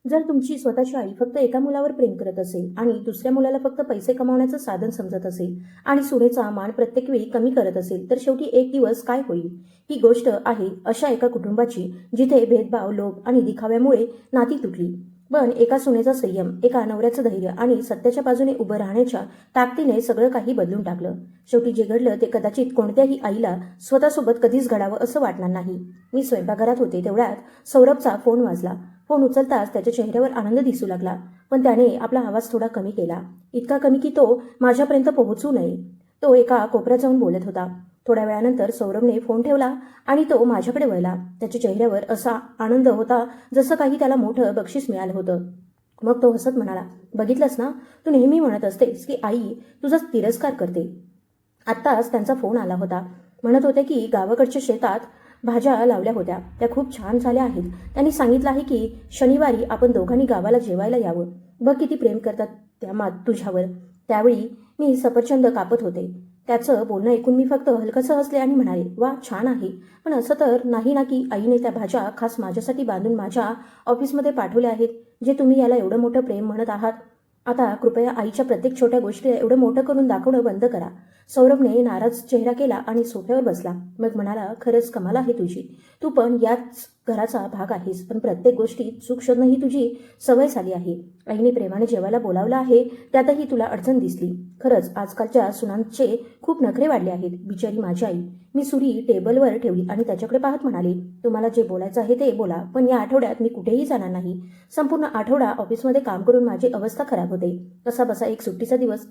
जर तुमची स्वतःची आई फक्त एका मुलावर प्रेम करत असेल आणि दुसऱ्या मुलाला फक्त पैसे कमावण्याचं साधन समजत असेल आणि सुनेचा मान प्रत्येक वेळी कमी करत असेल, तर शेवटी एक दिवस काय होईल? ही गोष्ट आहे अशा एका कुटुंबाची, जिथे भेदभाव, लोभ आणि दिखाव्यामुळे नाती तुटली. पण एका सुनेचा संयम, एका नवऱ्याचं धैर्य आणि सत्याच्या बाजूने उभं राहण्याच्या ताकदीने सगळं काही बदलून टाकलं. शेवटी जे घडलं ते कदाचित कोणत्याही आईला स्वतःसोबत कधीच घडावं असं वाटणार नाही. मी स्वयंपाकघरात होते तेवढ्यात सौरभचा फोन वाजला. फोन उचलताच त्याच्या चेहऱ्यावर आनंद दिसू लागला, पण त्याने आपला आवाज थोडा कमी केला. इतका कमी की तो माझ्यापर्यंत पोहोचू नये. तो एका कोपऱ्यात जाऊन बोलत होता. थोड्या वेळानंतर सौरभने फोन ठेवला आणि तो माझ्याकडे वळला. त्याच्या चेहऱ्यावर असा आनंद होता जसं काही त्याला मोठं बक्षीस मिळालं होतं. मग तो हसत म्हणाला, "बघितलंस ना, तू नेहमी म्हणत असतेस की आई तुझा तिरस्कार करते." आत्ताच त्यांचा फोन आला होता. म्हणत होते की गावाकडच्या शेतात भाज्या लावल्या होत्या, त्या खूप छान झाल्या आहेत. त्यांनी सांगितलं आहे की शनिवारी आपण दोघांनी गावाला जेवायला यावं. बघ किती प्रेम करतात त्या तुझ्यावर. त्यावेळी मी सफरचंद कापत होते. त्याचं बोलणं ऐकून मी फक्त हलकसं हसले आणि म्हणाले, "वा, छान आहे. पण असं तर नाही ना की आईने त्या भाज्या खास माझ्यासाठी बांधून माझ्या ऑफिसमध्ये पाठवल्या आहेत, जे तुम्ही याला एवढं मोठं प्रेम म्हणत आहात? आता कृपया आईच्या प्रत्येक छोट्या गोष्टीला एवढं मोठं करून दाखवणं बंद करा." सौरभने नाराज चेहरा केला आणि सोफ्यावर बसला. मग म्हणाला, "खरंच कमाल आहे तुझी. तू पण याच घराचा भाग आहेस, पण प्रत्येक गोष्टीत चूक शोधणं ही तुझी सवय झाली आहे. आईने प्रेमाने जेवायला बोलावलं आहे, त्यातही तुला अडचण दिसली. खरंच आजकालच्या सुनांचे खूप नखरे वाढले आहेत. बिचारी माझी आई." मी सुरी टेबलवर ठेवली आणि त्याच्याकडे पाहत म्हणाले, "तुम्हाला जे बोलायचं आहे ते बोला, पण या आठवड्यात मी कुठेही जाणार नाही. संपूर्ण आठवडा ऑफिसमध्ये काम करून माझी अवस्था खराब होते. कसाबसा एक सुट्टीचा दिवस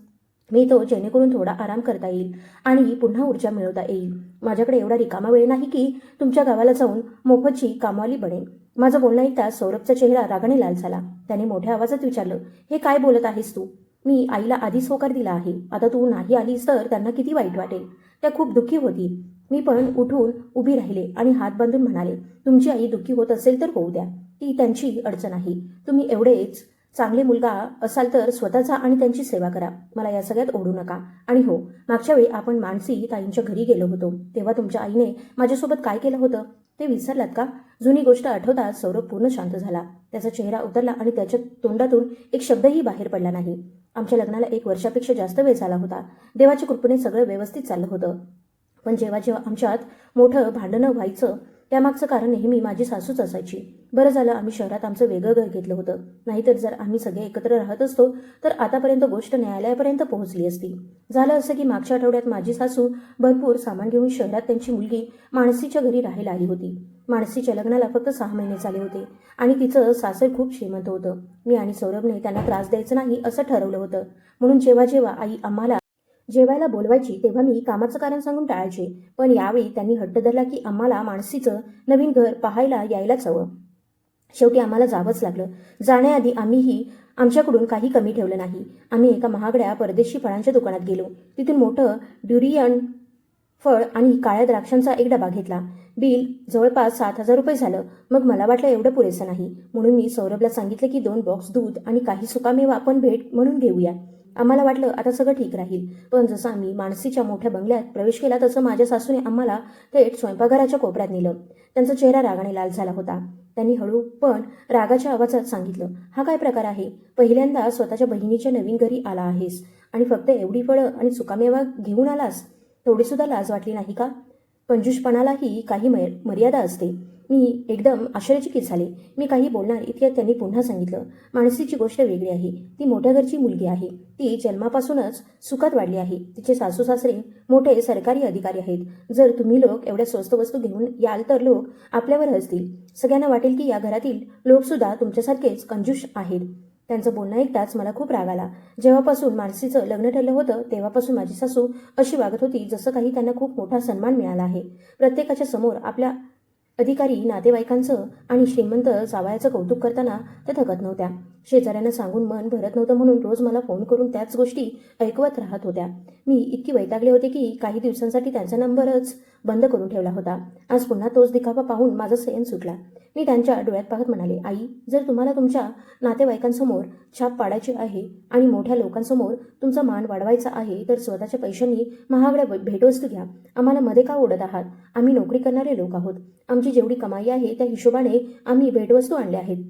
मी तो, जेणेकरून थोडा आराम करता येईल आणि पुन्हा ऊर्जा मिळवता येईल. माझ्याकडे एवढा रिकामा वेळ नाही की तुमच्या गावाला जाऊन मोफतची कामवाली बनेन." माझं बोलणं ऐकताच सौरभचा चेहरा रागाने लाल झाला. त्याने मोठ्या आवाजात विचारलं, "हे काय बोलत आहेस तू? मी आईला आधीच होकार दिला आहे. आता तू नाही आलीस तर त्यांना किती वाईट वाटेल." त्या खूप दुःखी होती. मी पण उठून उभी राहिले आणि हात बांधून म्हणाले, "तुमची आई दुःखी होत असेल तर होऊ द्या. ती त्यांची अडचण आहे. तुम्ही एवढेच चांगले मुलगा असाल तर स्वतः जा आणि त्यांची सेवा करा. मला या सगळ्यात ओढू नका. आणि हो, मागच्या वेळी आपण मानसी ताईंच्या घरी गेलो होतो, तेव्हा तुमच्या आईने माझ्यासोबत काय केलं होतं ते विसरलात का?" जुनी गोष्ट आठवताच सौरभ पूर्ण शांत झाला. त्याचा चेहरा उतरला आणि त्याच्या तोंडातून एक शब्दही बाहेर पडला नाही. आमच्या लग्नाला 1 वर्षापेक्षा जास्त वेळ झाला होता. देवाच्या कृपेने सगळं व्यवस्थित चाललं होतं. पण जेव्हा जेव्हा आमच्यात मोठं भांडणं व्हायचं, त्यामागचं कारण नेहमी माझी सासूच असायची. बरं झालं आम्ही शहरात आमचं वेगळं घर घेतलं होतं. नाहीतर जर आम्ही सगळे एकत्र राहत असतो तर आतापर्यंत गोष्ट न्यायालयापर्यंत पोहोचली असती. झालं असं की मागच्या आठवड्यात माझी सासू भरपूर सामान घेऊन शहरात त्यांची मुलगी मानसीच्या घरी राहायला आली होती. मानसीच्या लग्नाला फक्त 6 महिने झाले होते आणि तिचं सासर खूप श्रीमंत होतं. मी आणि सौरभने त्यांना त्रास द्यायचा नाही असं ठरवलं होतं. म्हणून जेव्हा जेव्हा आई आम्हाला जेवायला बोलवायची तेव्हा मी कामाचं कारण सांगून टाळायचे. पण यावेळी त्यांनी हट्ट धरला की आम्हाला मानसीचं नवीन घर पाहायला यायलाच हवं. शेवटी आम्हाला जावंच लागलं. जाण्याआधी आम्हीही आमच्याकडून काही कमी ठेवलं नाही. आम्ही एका महागड्या परदेशी फळांच्या दुकानात गेलो. तिथून मोठं ड्युरियन फळ आणि काळ्या द्राक्षांचा एक डबा घेतला. बिल जवळपास 7,000 रुपये झालं. मग मला वाटलं एवढं पुरेसं नाही, म्हणून मी सौरभला सांगितलं की 2 बॉक्स दूध आणि काही सुकामेवा आपण भेट म्हणून घेऊया. आम्हाला वाटलं आता सगळं ठीक राहील. पण जसं आम्ही मानसीच्या मोठ्या बंगल्यात प्रवेश केला तसं माझ्या सासूने आम्हाला थेट स्वयंपाकघराच्या कोपऱ्यात नेलं. त्यांचा चेहरा रागाने लाल झाला होता. त्यांनी हळू पण रागाच्या आवाजात सांगितलं, "हा काय प्रकार आहे? पहिल्यांदा स्वतःच्या बहिणीच्या नवीन घरी आला आहेस आणि फक्त एवढी फळं आणि सुकामेवा घेऊन आलास? थोडीसुद्धा लाज वाटली नाही का?" कंजूषपणालाही काही मर्यादा असते. मी एकदम आश्चर्यचकित झाले. मी काही बोलणार इतक्यात त्यांनी पुन्हा सांगितलं, "मानसीची गोष्ट वेगळी आहे. ती मोठ्या घरची मुलगी आहे. ती जन्मापासूनच सुखात वाढली आहे. तिचे सासू सासरे मोठे सरकारी अधिकारी आहेत. जर तुम्ही लोक एवढ्या स्वस्त वस्तू घेऊन याल तर लोक आपल्यावर हसतील. सगळ्यांना वाटेल की या घरातील लोकसुद्धा तुमच्यासारखेच कंजूष आहेत." त्यांचं बोलणं ऐकताच मला खूप राग आला. जेव्हापासून मानसीचं लग्न ठरलं होतं तेव्हापासून माझी सासू अशी वागत होती जसं काही त्यांना खूप मोठा सन्मान मिळाला आहे. प्रत्येकाच्या समोर आपल्या अधिकारी नातेवाईकांचं आणि श्रीमंत जावयाचं कौतुक करताना त्या थकत नव्हत्या. शेजाऱ्यांना सांगून मन भरत नव्हतं म्हणून रोज मला फोन करून त्याच गोष्टी ऐकवत राहत होत्या. मी इतकी वैतागले होते की काही दिवसांसाठी त्यांचा नंबरच बंद करून ठेवला होता. आज पुन्हा तोच दिखावा पाहून माझा संयम सुटला. मी त्यांच्या डोळ्यात पाहत म्हणाले, "आई, जर तुम्हाला तुमच्या नातेवाईकांसमोर छाप पाडायची आहे आणि मोठ्या लोकांसमोर तुमचा मान वाढवायचा आहे तर स्वतःच्या पैशांनी महागड्या भेटवस्तू घ्या. आम्हाला मध्ये का ओढत आहात? आम्ही नोकरी करणारे लोक आहोत. आमची जेवढी कमाई आहे त्या हिशोबाने आम्ही भेटवस्तू आणल्या आहेत.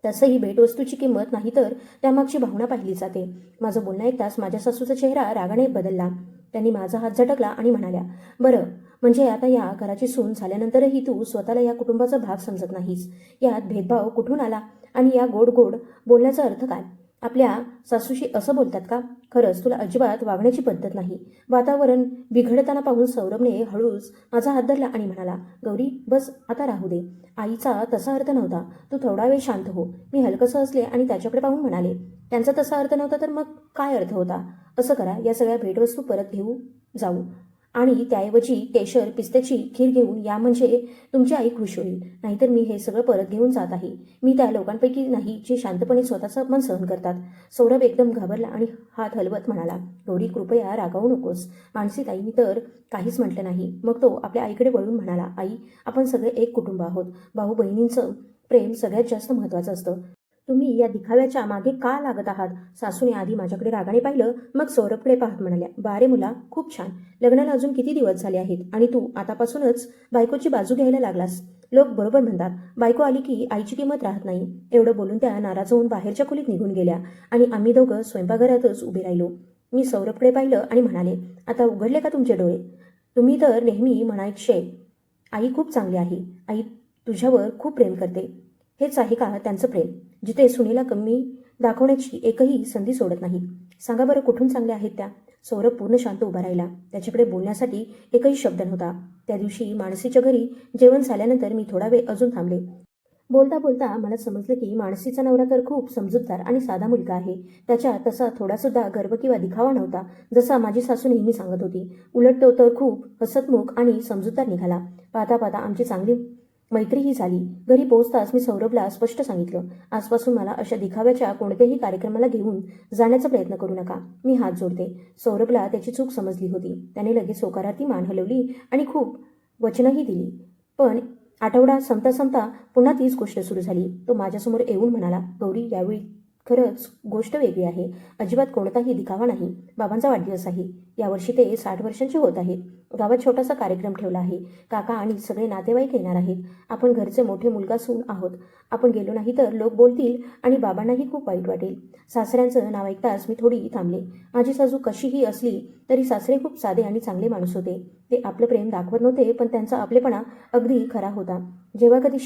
तसंही भेटवस्तूची किंमत नाही तर त्यामागची भावना पाहिली जाते. माझं बोलणं ऐकताच माझ्या सासूचा चेहरा रागाने बदलला. त्यांनी माझा हात झटकला आणि म्हणाल्या, बरं, म्हणजे आता या घराची सून झाल्यानंतरही तू स्वतःला या कुटुंबाचा भाग समजत नाहीस. यात भेदभाव कुठून आला आणि या गोड गोड बोलण्याचा अर्थ काय? आपल्या सासूशी असं बोलतात का? खरंच तुला अजिबात वागण्याची पद्धत नाही. वातावरण बिघडताना पाहून सौरभने हळूच माझा हात धरला आणि म्हणाला, गौरी, बस आता राहू दे. आईचा तसा अर्थ नव्हता. तू थोडा वेळ शांत हो. मी हलकसं हसले आणि त्याच्याकडे पाहून म्हणाले, त्यांचा तसा अर्थ नव्हता तर मग काय अर्थ होता? असं करा, या सगळ्या भेटवस्तू परत घेऊ जाऊ आणि त्याऐवजी केशर पिस्त्याची खीर घेऊन या, म्हणजे तुमची आई खुश होईल. नाहीतर मी हे सगळं परत घेऊन जात आहे. मी त्या लोकांपैकी नाही जे शांतपणे स्वतःचा अपमान सहन करतात. सौरभ एकदम घाबरला आणि हात हलवत म्हणाला, गौरी, कृपया रागावू नकोस. मानसी ताईंनी तर काहीच म्हटलं नाही. मग तो आपल्या आईकडे वळून म्हणाला, आई, आपण सगळे एक कुटुंब आहोत. भाऊ बहिणींचं प्रेम सगळ्यात जास्त महत्त्वाचं असतं. तुम्ही या दिखाव्याच्या मागे का लागत आहात? सासूने आधी माझ्याकडे रागाने पाहिलं, मग सौरभकडे पाहत म्हणाल्या, बारे मुला, खूप छान. लग्नाला अजून किती दिवस झाले आहेत आणि तू आतापासूनच बायकोची बाजू घ्यायला लागलास. लोक बरोबर म्हणतात, बायको आली की आईची किंमत राहत नाही. एवढं बोलून त्या नाराज होऊन बाहेरच्या खोलीत निघून गेल्या आणि आम्ही दोघं स्वयंपाकघरातच उभे राहिलो. मी सौरभकडे पाहिलं आणि म्हणाले, आता उघडले का तुमचे डोळे? तुम्ही तर नेहमी म्हणायचे आई खूप चांगली आहे, आई तुझ्यावर खूप प्रेम करते. हेच आहे का त्यांचं प्रेम, जिथे सुनेला कमी दाखवण्याची एकही संधी सोडत नाही? सांगा बरं, कुठून चांगल्या आहेत त्या? सौरभ पूर्ण शांत उभा राहिला. त्याच्याकडे बोलण्यासाठी एकही शब्द नव्हता. त्या दिवशी मानसीच्या घरी जेवण झाल्यानंतर मी थोडा वेळ अजून थांबले. बोलता बोलता मला समजलं की मानसीचा नवरा तर खूप समजूतदार आणि साधा मुलगा आहे. त्याच्या तसा थोडासुद्धा गर्व किंवा दिखावा नव्हता, जसा माझी सासू नेहमी सांगत होती. उलट तो तर खूप हसतमुख आणि समजूतदार निघाला. पाहता पाहता आमची चांगली मैत्रीही झाली. घरी पोहोचताच मी सौरभला स्पष्ट सांगितलं, आजपासून मला अशा दिखाव्याच्या कोणत्याही कार्यक्रमाला घेऊन जाण्याचा प्रयत्न करू नका. मी हात जोडते. सौरभला त्याची चूक समजली होती. त्याने लगेच होकारार्थी मान हलवली आणि खूप वचनही दिली. पण आठवडा संपता संपता पुन्हा तीच गोष्ट सुरू झाली. तो माझ्यासमोर येऊन म्हणाला, गौरी, यावेळी खरंच गोष्ट वेगळी आहे. अजिबात कोणताही दिखावा नाही. बाबांचा वाढदिवस आहे. यावर्षी ते 60 वर्षांचे होत आहेत. गावात छोटासा कार्यक्रम ठेवला आहे. काका आणि सगळे नातेवाईक येणार आहेत. आपण घरचे मोठे मुलगा सून आहोत. आपण गेलो नाही तर लोक बोलतील आणि बाबांनाही खूप वाईट वाटेल. सासऱ्यांचं नाव ऐकताच मी थोडी थांबले. माझी सासू कशीही असली तरी सासरे खूप साधे आणि चांगले माणूस होते. ते आपलं प्रेम दाखवत नव्हते, पण त्यांचा आपलेपणा अगदी खरा होता. जेव्हा कधी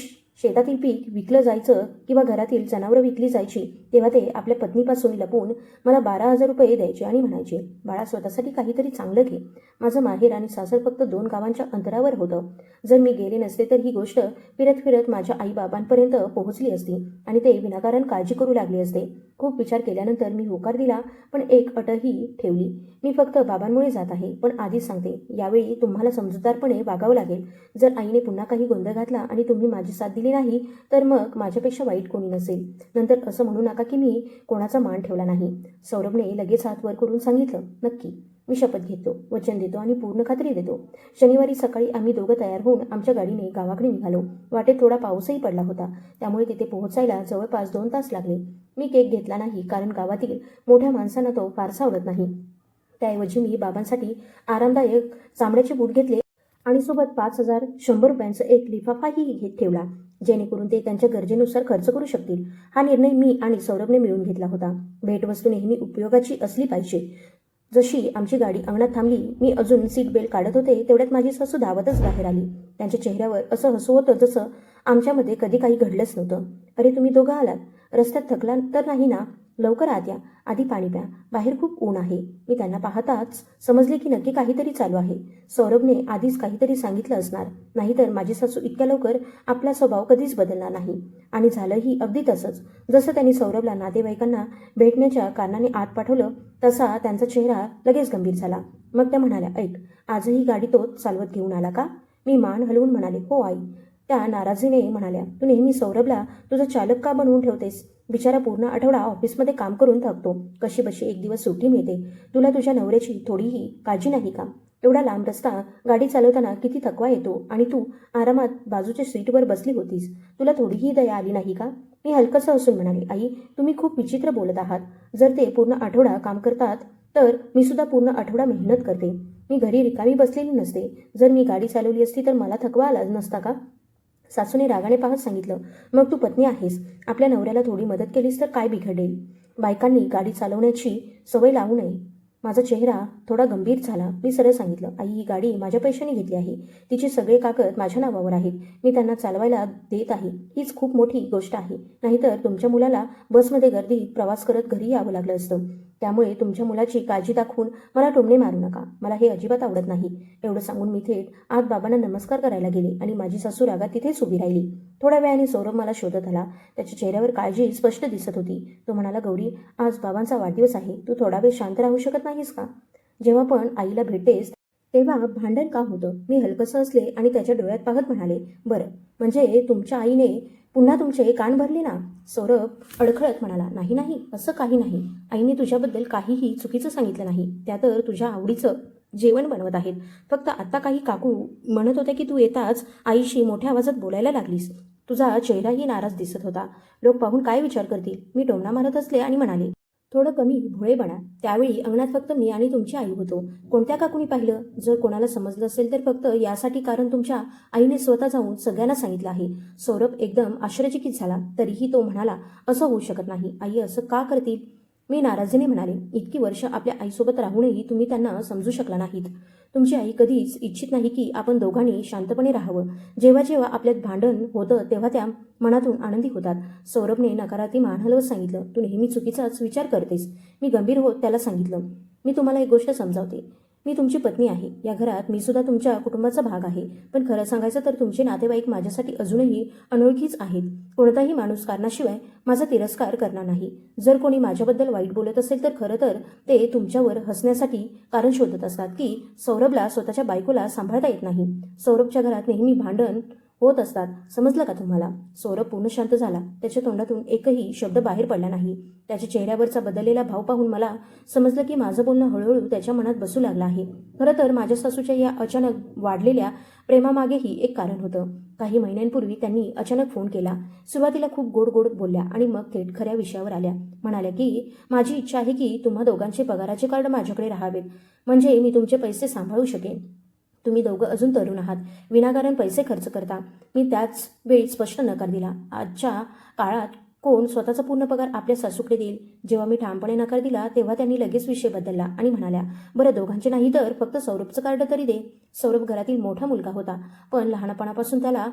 शेतातील पीक विकलं जायचं किंवा घरातील जनावरं विकली जायची, तेव्हा ते आपल्या पत्नीपासून लपून मला 12,000 रुपये द्यायचे आणि म्हणायचे, बाळा, स्वतःसाठी काहीतरी चांगलं घे. माझं माहेर आणि सासर फक्त 2 गावांच्या अंतरावर होतं. जर मी गेले नसते तर ही गोष्ट फिरत फिरत माझ्या आईबाबांपर्यंत पोहोचली असती आणि ते विनाकारण काळजी करू लागले असते. खूप विचार केल्यानंतर मी होकार दिला, पण एक अटही ठेवली. मी फक्त बाबांमुळे जात आहे, पण आधीच सांगते, यावेळी तुम्हाला समजूतदारपणे वागावं लागेल. जर आईने पुन्हा काही गोंधळ घातला आणि तुम्ही माझी साथ दिली नाही, तर मग माझ्यापेक्षा वाईट कोणी नसेल. नंतर असं म्हणू नका की मी कोणाचा मान ठेवला नाही. सौरभने लगेच हात वर करून सांगितलं, नक्की. मी शपथ घेतो, वचन देतो आणि पूर्ण खात्री देतो. शनिवारी सकाळी आम्ही दोघं तयार होऊन आमच्या गाडीने गावाकडे निघालो. वाटेत थोडा पाऊसही पडला होता, त्यामुळे तिथे पोहोचायला जवळपास 2 तास लागले. मी केक घेतला नाही, कारण गावातील मोठ्या माणसांना तो फारसा आवडत नाही. त्याऐवजी मी बाबांसाठी आरामदायक चामड्याचे बूट घेतले आणि सोबत 5,100 रुपयांचा एक लिफाफाही ठेवला, जेणेकरून ते त्यांच्या गरजेनुसार खर्च करू शकतील. हा निर्णय मी आणि सौरभने मिळून घेतला होता. भेटवस्तू नेहमी उपयोगाची असली पाहिजे. जशी आमची गाडी अंगणात थांबली, मी अजून सीट बेल्ट काढत होते, तेवढ्यात माझी सासू धावतच बाहेर आली. त्यांच्या चेहऱ्यावर असं हसू होतं जसं आमच्यामध्ये कधी काही घडलंच नव्हतं. अरे, तुम्ही दोघं आलात? रस्त्यात थकला तर नाही ना? लवकर आत या, आधी पाणी प्या, बाहेर खूप ऊन आहे. मी त्यांना पाहताच समजले की नक्की काहीतरी चालू आहे. सौरभने आधीच काहीतरी सांगितलं असणार, नाहीतर माझी सासू इतक्या लवकर आपला स्वभाव कधीच बदलणार नाही. आणि झालंही अगदी तसंच. जसं त्यांनी सौरभला नातेवाईकांना भेटण्याच्या कारणाने आत पाठवलं, तसा त्यांचा चेहरा लगेच गंभीर झाला. मग त्या म्हणाल्या, ऐक, आजही गाडी तोच चालवत घेऊन आला का? मी मान हलवून म्हणाले, हो आई. त्या नाराजीने म्हणाल्या, तू नेहमी सौरभला तुझा चालक का बनवून ठेवतेस? बिचारा पूर्ण आठवडा ऑफिसमध्ये काम करून थकतो. कशीबशी एक दिवस सुट्टी मिळते. तुला तुझ्या नवऱ्याची थोडीही काळजी नाही का? एवढा लांब रस्ता गाडी चालवताना किती थकवा येतो आणि तू आरामात बाजूच्या सीटवर बसली होतीस. तुला थोडीही दया आली नाही का? मी हलकसं हसून म्हणाले, आई, तुम्ही खूप विचित्र बोलत आहात. जर ते पूर्ण आठवडा काम करतात तर मी सुद्धा पूर्ण आठवडा मेहनत करते. मी घरी रिकामी बसलेली नसते. जर मी गाडी चालवली असती तर मला थकवा आला नसता का? सासूने रागाने पाहत सांगितलं, मग तू पत्नी आहेस, आपल्या नवऱ्याला थोडी मदत केलीस तर काय बिघडेल? बायकांनी गाडी चालवण्याची सवय लावू नये. माझा चेहरा थोडा गंभीर झाला. मी सरळ सांगितलं, आई, ही गाडी माझ्या पैशाने घेतली आहे. तिचे सगळे कागद माझ्या नावावर आहेत. मी त्यांना चालवायला देत आहे. हीच खूप मोठी गोष्ट आहे. नाहीतर तुमच्या मुलाला बसमध्ये गर्दीत प्रवास करत घरी यावं लागलं असतं. त्यामुळे तुमच्या मुलाची काळजी दाखवून मला टोमणे मारू नका. मला हे अजिबात आवडत नाही. एवढं सांगून मी थेट आत बाबांना नमस्कार करायला गेले आणि माझी सासू रागात तिथेच उभी राहिली. थोड्या वेळाने सौरभ मला शोधत आला. त्याच्या चेहऱ्यावर काळजी स्पष्ट दिसत होती. तो म्हणाला, गौरी, आज बाबांचा वाढदिवस आहे. तू थोडा वेळ शांत राहू शकत नाहीस का? जेव्हा पण आईला भेटतेस तेव्हा भांडण का होतं? मी हलकसं असले आणि त्याच्या डोळ्यात पाहत म्हणाले, बरं, म्हणजे तुमच्या आईने पुन्हा तुमचे कान भरले ना? सौरभ अडखळत म्हणाला, नाही नाही, असं काही नाही. आईने तुझ्याबद्दल काहीही चुकीचं सांगितलं नाही. त्या तर तुझ्या आवडीचं जेवण बनवत आहेत. फक्त आता काही काकू म्हणत होते की तू येताच आईशी मोठ्या आवाजात बोलायला लागलीस. तुझा चेहराही नाराज दिसत होता. लोक पाहून काय विचार करतील? मी टोमणा मारत असले आणि म्हणाले, थोडं कमी भोळे बना. त्यावेळी अंगणात फक्त मी आणि तुमची आई होतो. कोणत्या काकूनी पाहिलं? जर कोणाला समजलं असेल तर फक्त यासाठी कारण तुमच्या आईने स्वतः जाऊन सगळ्यांना सांगितलं आहे. सौरभ एकदम आश्चर्यचकित झाला. तरीही तो म्हणाला, असं होऊ शकत नाही. आई असं का करतील? मी नाराजीने म्हणाले, इतकी वर्ष आपल्या आईसोबत राहूनही तुम्ही त्यांना समजू शकला नाहीत. तुमची आई कधीच इच्छित नाही की आपण दोघांनी शांतपणे राहावं. जेव्हा जेव्हा आपल्यात भांडण होतं तेव्हा त्या मनातून आनंदी होतात. सौरभने नकारार्थी मान हलवत सांगितलं, तू नेहमी चुकीचाच विचार करतेस. मी गंभीर होत त्याला सांगितलं, मी तुम्हाला एक गोष्ट समजावते. मी तुमची पत्नी आहे. या घरात मी सुद्धा तुमच्या कुटुंबाचा भाग आहे. पण खरं सांगायचं तर तुमचे नातेवाईक माझ्यासाठी अजूनही अनोळखीच आहेत. कोणताही माणूस कारणाशिवाय माझा तिरस्कार करणार नाही. जर कोणी माझ्याबद्दल वाईट बोलत असेल तर खरं तर ते तुमच्यावर हसण्यासाठी कारण शोधत असतात की सौरभला स्वतःच्या बायकोला सांभाळता येत नाही. सौरभच्या घरात नेहमी भांडण होत असतात. समजलं का तुम्हाला? सौरभ पूर्ण शांत झाला. त्याच्या तोंडातून एकही शब्द बाहेर पडला नाही. त्याच्या चेहऱ्यावरचा बदललेला भाव पाहून मला समजलं की माझं बोलणं हळूहळू त्याच्या मनात बसू लागलं आहे. खरं तर माझ्या सासूच्या या अचानक वाढलेल्या प्रेमामागेही एक कारण होतं. काही महिन्यांपूर्वी त्यांनी अचानक फोन केला. सुरुवातीला खूप गोड गोड बोलल्या आणि मग थेट खऱ्या विषयावर आल्या. म्हणाल्या की माझी इच्छा आहे की तुम्हा दोघांचे पगाराचे कार्ड माझ्याकडे राहावेत, म्हणजे मी तुमचे पैसे सांभाळू शकेन. तुम्ही दोघं अजून तरुण आहात, विनाकारण पैसे खर्च करता. मी त्याच वेळी स्पष्ट नकार दिला. आजच्या काळात कोण स्वतःचा पूर्ण पगार आपल्या सासूकडे देईल? जेव्हा मी ठामपणे नकार दिला तेव्हा त्यांनी लगेच विषय बदलला आणि म्हणाल्या, बरं, दोघांचे नाही तर फक्त सौरभचं कार्ड तरी दे. सौरभ घरातील मोठा मुलगा होता, पण लहानपणापासून त्याला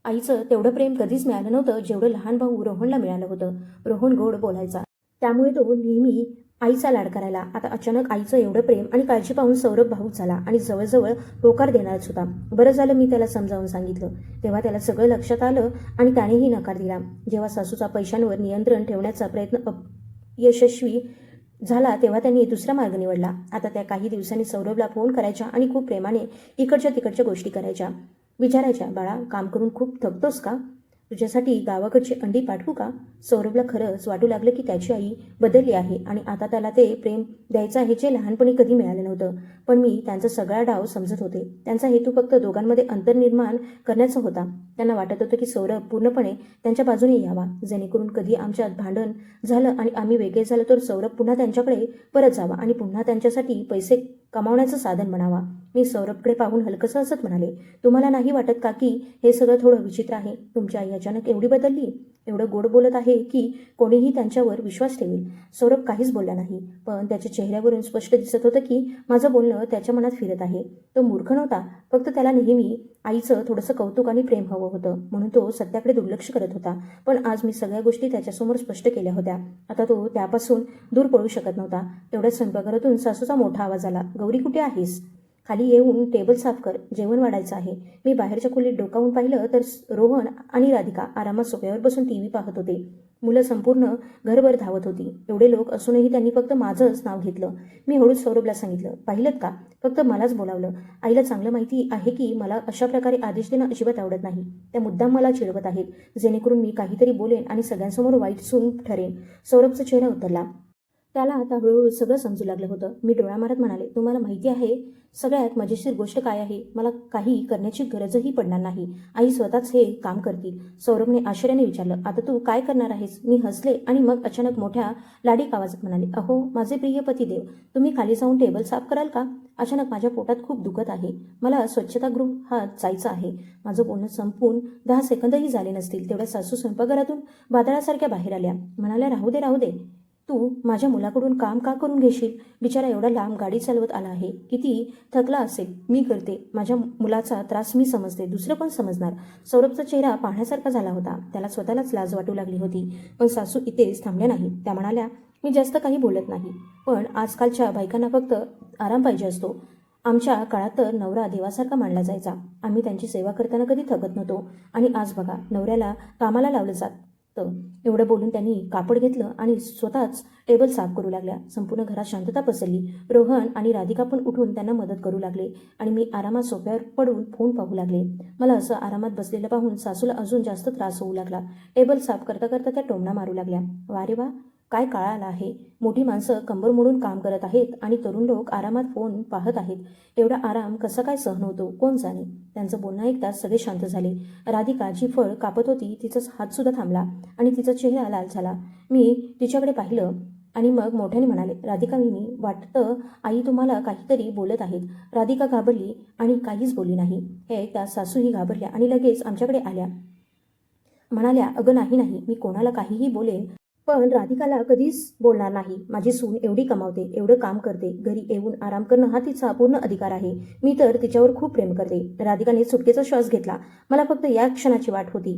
आईचं तेवढं प्रेम कधीच मिळालं नव्हतं जेवढं लहान भाऊ रोहनला मिळालं होतं. रोहन गोड बोलायचा, त्यामुळे तो नेहमी आईचा लाड करायला. आता अचानक आईचं एवढं प्रेम आणि काळजी पाहून सौरभ भावूक झाला आणि जवळजवळ होकार देणारच होता. बरं झालं मी त्याला समजावून सांगितलं. तेव्हा त्याला सगळं लक्षात आलं आणि त्यानेही नकार दिला. जेव्हा सासूचा पैशांवर नियंत्रण ठेवण्याचा प्रयत्न यशस्वी झाला तेव्हा त्यांनी दुसरा मार्ग निवडला. आता त्या काही दिवसांनी सौरभला फोन करायच्या आणि खूप प्रेमाने इकडच्या तिकडच्या गोष्टी करायच्या. विचारायच्या, बाळा, काम करून खूप थकतोस का? तुझ्यासाठी गावाकडची अंडी पाठवू का? सौरभला खरंच वाटू लागलं की त्याची आई बदलली आहे आणि आता त्याला ते प्रेम द्यायचं आहे जे लहानपणी कधी मिळालं नव्हतं. पण मी त्यांचा सगळा डाव समजत होते. त्यांचा हेतू फक्त दोघांमध्ये अंतर निर्माण करण्याचा होता. त्यांना वाटत होतं की सौरभ पूर्णपणे त्यांच्या बाजूने यावा, जेणेकरून कधी आमच्यात भांडण झालं आणि आम्ही वेगळे झालो तर सौरभ पुन्हा त्यांच्याकडे परत जावा आणि पुन्हा त्यांच्यासाठी पैसे कमावण्याचं साधन बनावा. मी सौरभकडे पाहून हलकसं हसत म्हणाले, तुम्हाला नाही वाटत का की हे सगळं थोडं विचित्र आहे? तुमची आई अचानक एवढी बदलली, एवढं गोड बोलत आहे की कोणीही त्यांच्यावर विश्वास ठेवेल? सौरभ काहीच बोलला नाही, पण त्याच्या चेहऱ्यावरून स्पष्ट दिसत होतं की माझं बोलणं त्याच्या मनात फिरत आहे. तो मूर्ख नव्हता, फक्त त्याला नेहमी आईचं थोडंसं कौतुक आणि प्रेम हवं होतं, म्हणून तो सत्याकडे दुर्लक्ष करत होता. पण आज मी सगळ्या गोष्टी त्याच्यासमोर स्पष्ट केल्या होत्या. आता तो त्यापासून दूर पळू शकत नव्हता. तेवढ्याच स्वयंपाकघरातून सासूचा मोठा आवाज आला, गौरी, कुठे आहेस? खाली येऊन टेबल साफ कर, जेवण वाढायचं आहे. मी बाहेरच्या खोलीत डोकावून पाहिलं तर रोहन आणि राधिका आरामात सोफ्यावर बसून टीव्ही पाहत होते. मुलं संपूर्ण घरभर धावत होती. एवढे लोक असूनही त्यांनी फक्त माझंच नाव घेतलं. मी हळूच सौरभला सांगितलं, पाहिलं का, फक्त मलाच बोलावलं. आईला चांगलं माहिती आहे की मला अशा प्रकारे आदेश देणं अजिबात आवडत नाही. त्या मुद्दाम मला चिडवत आहेत, जेणेकरून मी काहीतरी बोलेन आणि सगळ्यांसमोर वाईट सून ठरेन. सौरभचा चेहरा उतरला. त्याला आता हळूहळू सगळं समजू लागलं होतं. मी डोळा मारत म्हणाले, तुम्हाला माहिती आहे सगळ्यात मजेशीर गोष्ट काय आहे? मला काही करण्याची गरजही पडणार नाही. आई स्वतःच हे काम करतील. सौरभने आश्चर्याने विचारलं, आता तू काय करणार आहेस? मी हसले आणि मग अचानक मोठ्या लाडीक आवाजात म्हणाले, अहो माझे प्रिय पतिदेव, तुम्ही खाली जाऊन टेबल साफ कराल का? अचानक माझ्या पोटात खूप दुखत आहे. मला स्वच्छतागृहात जायचं आहे. माझं बोलणं संपून 10 सेकंदही झाले नसतील तेवढ्या सासू स्वयंपाकघरातून वादळासारख्या बाहेर आल्या. म्हणाल्या, राहू दे राहू दे, तू माझ्या मुलाकडून काम का करून घेशील? बिचारा एवढा लांब गाडी चालवत आला आहे, किती थकला असेल. मी करते. माझ्या मुलाचा त्रास मी समजते, दुसरं कोण समजणार? सौरभचा चेहरा पाहण्यासारखा झाला होता. त्याला स्वतःलाच लाज वाटू लागली होती. पण सासू इथेच थांबल्या नाही. त्या म्हणाल्या, मी जास्त काही बोलत नाही, पण आजकालच्या बायकांना फक्त आराम पाहिजे असतो. आमच्या काळात तर नवरा देवासारखा मानला जायचा. आम्ही त्यांची सेवा करताना कधी थकत नव्हतो. आणि आज बघा, नवऱ्याला कामाला लावलं जातं. एवढं बोलून त्यांनी कापड घेतलं आणि स्वतःच टेबल साफ करू लागल्या. संपूर्ण घरात शांतता पसरली. रोहन आणि राधिका पण उठून त्यांना मदत करू लागले आणि मी आरामात सोफ्यावर पडून फोन पाहू लागले. मला असं आरामात बसलेलं पाहून सासूला अजून जास्त त्रास होऊ लागला. टेबल साफ करता करता त्या टोमणा मारू लागल्या. वा रे वा, काय काळ आला आहे. मोठी माणसं कंबर मोडून काम करत आहेत आणि तरुण लोक आरामात फोन पाहत आहेत. एवढा आराम कसा काय सहन होतो कोण जाणे. त्यांचं बोलणं ऐकताच सगळे शांत झाले. राधिका जी फळ कापत होती तिचा हातसुद्धा थांबला आणि तिचा चेहरा लाल झाला. मी तिच्याकडे पाहिलं आणि मग मोठ्याने म्हणाले, राधिका वहिनी, वाटतं आई तुम्हाला काहीतरी बोलत आहेत. राधिका घाबरली आणि काहीच बोलली नाही. हे ऐकता सासूही घाबरल्या आणि लगेच आमच्याकडे आल्या. म्हणाल्या, अगं नाही नाही, मी कोणाला काहीही बोलेन, पण राधिकाला कधीच बोलणार नाही. माझी सून एवढी कमावते, एवढं काम करते, घरी येऊन आराम करणं हा तिचा पूर्ण अधिकार आहे. मी तर तिच्यावर खूप प्रेम करते. राधिकाने सुटकेचा श्वास घेतला. मला फक्त या क्षणाची वाट होती.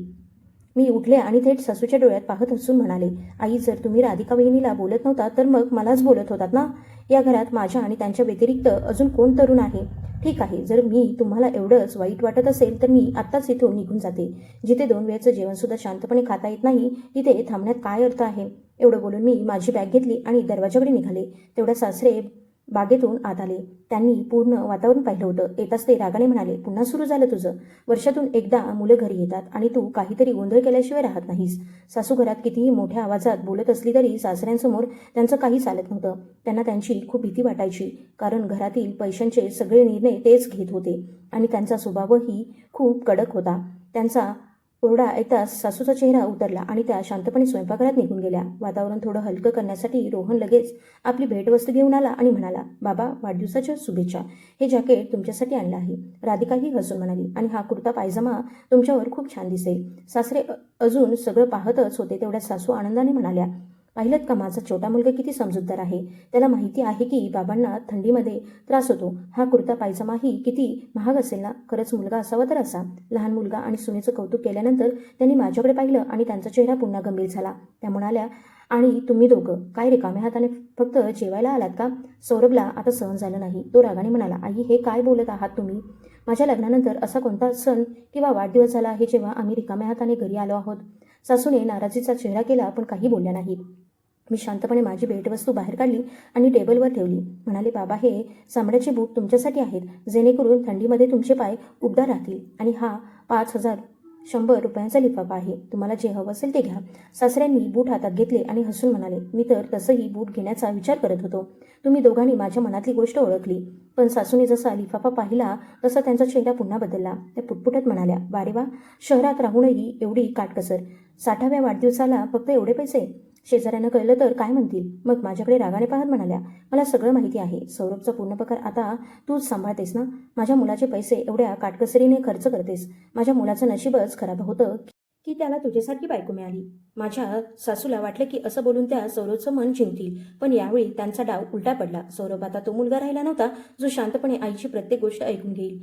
मी उठले आणि थेट सासूच्या डोळ्यात पाहत हसून म्हणाले, आई, जर तुम्ही राधिका वहिनीला बोलत नव्हता तर मग मलाच बोलत होतात ना. या घरात माझ्या आणि त्यांच्या व्यतिरिक्त अजून कोण तरुण आहे? ठीक आहे, जर मी तुम्हाला एवढंच वाईट वाटत असेल तर मी आत्ताच इथून निघून जाते. जिथे 2 वेळचं जेवणसुद्धा शांतपणे खाता येत नाही तिथे थांबण्यात काय अर्थ आहे? एवढं बोलून मी माझी बॅग घेतली आणि दरवाजाकडे निघाले. तेवढ्या सासरे बागेतून आत आले. त्यांनी पूर्ण वातावरण पाहिलं होतं. येताच ते रागाने म्हणाले, पुन्हा सुरू झालं तुझं. वर्षातून एकदा मुलं घरी येतात आणि तू काहीतरी गोंधळ केल्याशिवाय राहत नाहीस. सासू घरात कितीही मोठ्या आवाजात बोलत असली तरी सासऱ्यांसमोर त्यांचं काही चालत नव्हतं. त्यांना त्यांची खूप भीती वाटायची, कारण घरातील पैशांचे सगळे निर्णय तेच घेत होते आणि त्यांचा स्वभावही खूप कडक होता. त्यांचा ओरडा ऐकताच सासूचा चेहरा उतरला आणि त्या शांतपणे स्वयंपाकघरात निघून गेल्या. वातावरण थोडं हलकं करण्यासाठी रोहन लगेच आपली भेटवस्तू घेऊन आला आणि म्हणाला, बाबा, वाढदिवसाच्या शुभेच्छा. हे जॅकेट तुमच्यासाठी आणलं आहे. राधिकाही हसून म्हणाली, आणि हा कुर्ता पायजमा तुमच्यावर खूप छान दिसेल. सासरे अजून सगळं पाहतच होते तेवढ्या सासू आनंदाने म्हणाल्या, पाहिलं का माझा छोटा मुलगा किती समजूतदार आहे. त्याला माहिती आहे की बाबांना थंडीमध्ये त्रास होतो. हा कुर्ता पायजमाही किती महाग असेल ना. खरंच मुलगा असावा तर असा. लहान मुलगा आणि सुनेचं कौतुक केल्यानंतर त्यांनी माझ्याकडे पाहिलं आणि त्यांचा चेहरा पुन्हा गंभीर झाला. त्या म्हणाल्या, आणि तुम्ही दोघं काय रिकाम्या हाताने फक्त जेवायला आलात का? सौरभला आता सहन झालं नाही. तो रागाने म्हणाला, आई, हे काय बोलत आहात तुम्ही? माझ्या लग्नानंतर असा कोणता सण किंवा वाढदिवस झाला आहे जेव्हा आम्ही रिकाम्या हाताने घरी आलो आहोत? सासूने नाराजीचा चेहरा केला पण काही बोलल्या नाहीत. मी शांतपणे माझी भेटवस्तू बाहेर काढली आणि टेबलवर ठेवली. म्हणाले, बाबा, हे चामड्याचे बूट तुमच्यासाठी आहेत, जेणेकरून थंडीमध्ये तुमचे पाय उबदार राहतील. आणि हा 5,100 रुपयांचा लिफाफा आहे. तुम्हाला जे हवं असेल ते घ्या. सासऱ्यांनी बूट हातात घेतले आणि हसून म्हणाले, मी तर तसंही बूट घेण्याचा विचार करत होतो. तुम्ही दोघांनी माझ्या मनातली गोष्ट ओळखली. पण सासूने जसा लिफाफा पाहिला तसा त्यांचा चेहरा पुन्हा बदलला. त्या पुटपुटत म्हणाल्या, वारे वा, शहरात राहूनही एवढी काटकसर. 60व्या वाढदिवसाला फक्त एवढे पैसे? शेजाऱ्यांना कळलं तर काय म्हणतील? मग माझ्याकडे रागाने पाहत म्हणाल्या, मला सगळं माहिती आहे. सौरभचा पूर्ण पगार आता तूच सांभाळतेस ना. माझ्या मुलाचे पैसे एवढ्या काटकसरीने खर्च करतेस. माझ्या मुलाचं नशीबच खराब होतं की त्याला तुझ्यासारखी बायको मिळाली. माझ्या सासूला वाटलं की असं बोलून त्या सौरभचं मन जिंकतील, पण यावेळी त्यांचा डाव उलटा पडला. सौरभ आता तो मुलगा राहिला नव्हता जो शांतपणे आईची प्रत्येक गोष्ट ऐकून घेईल.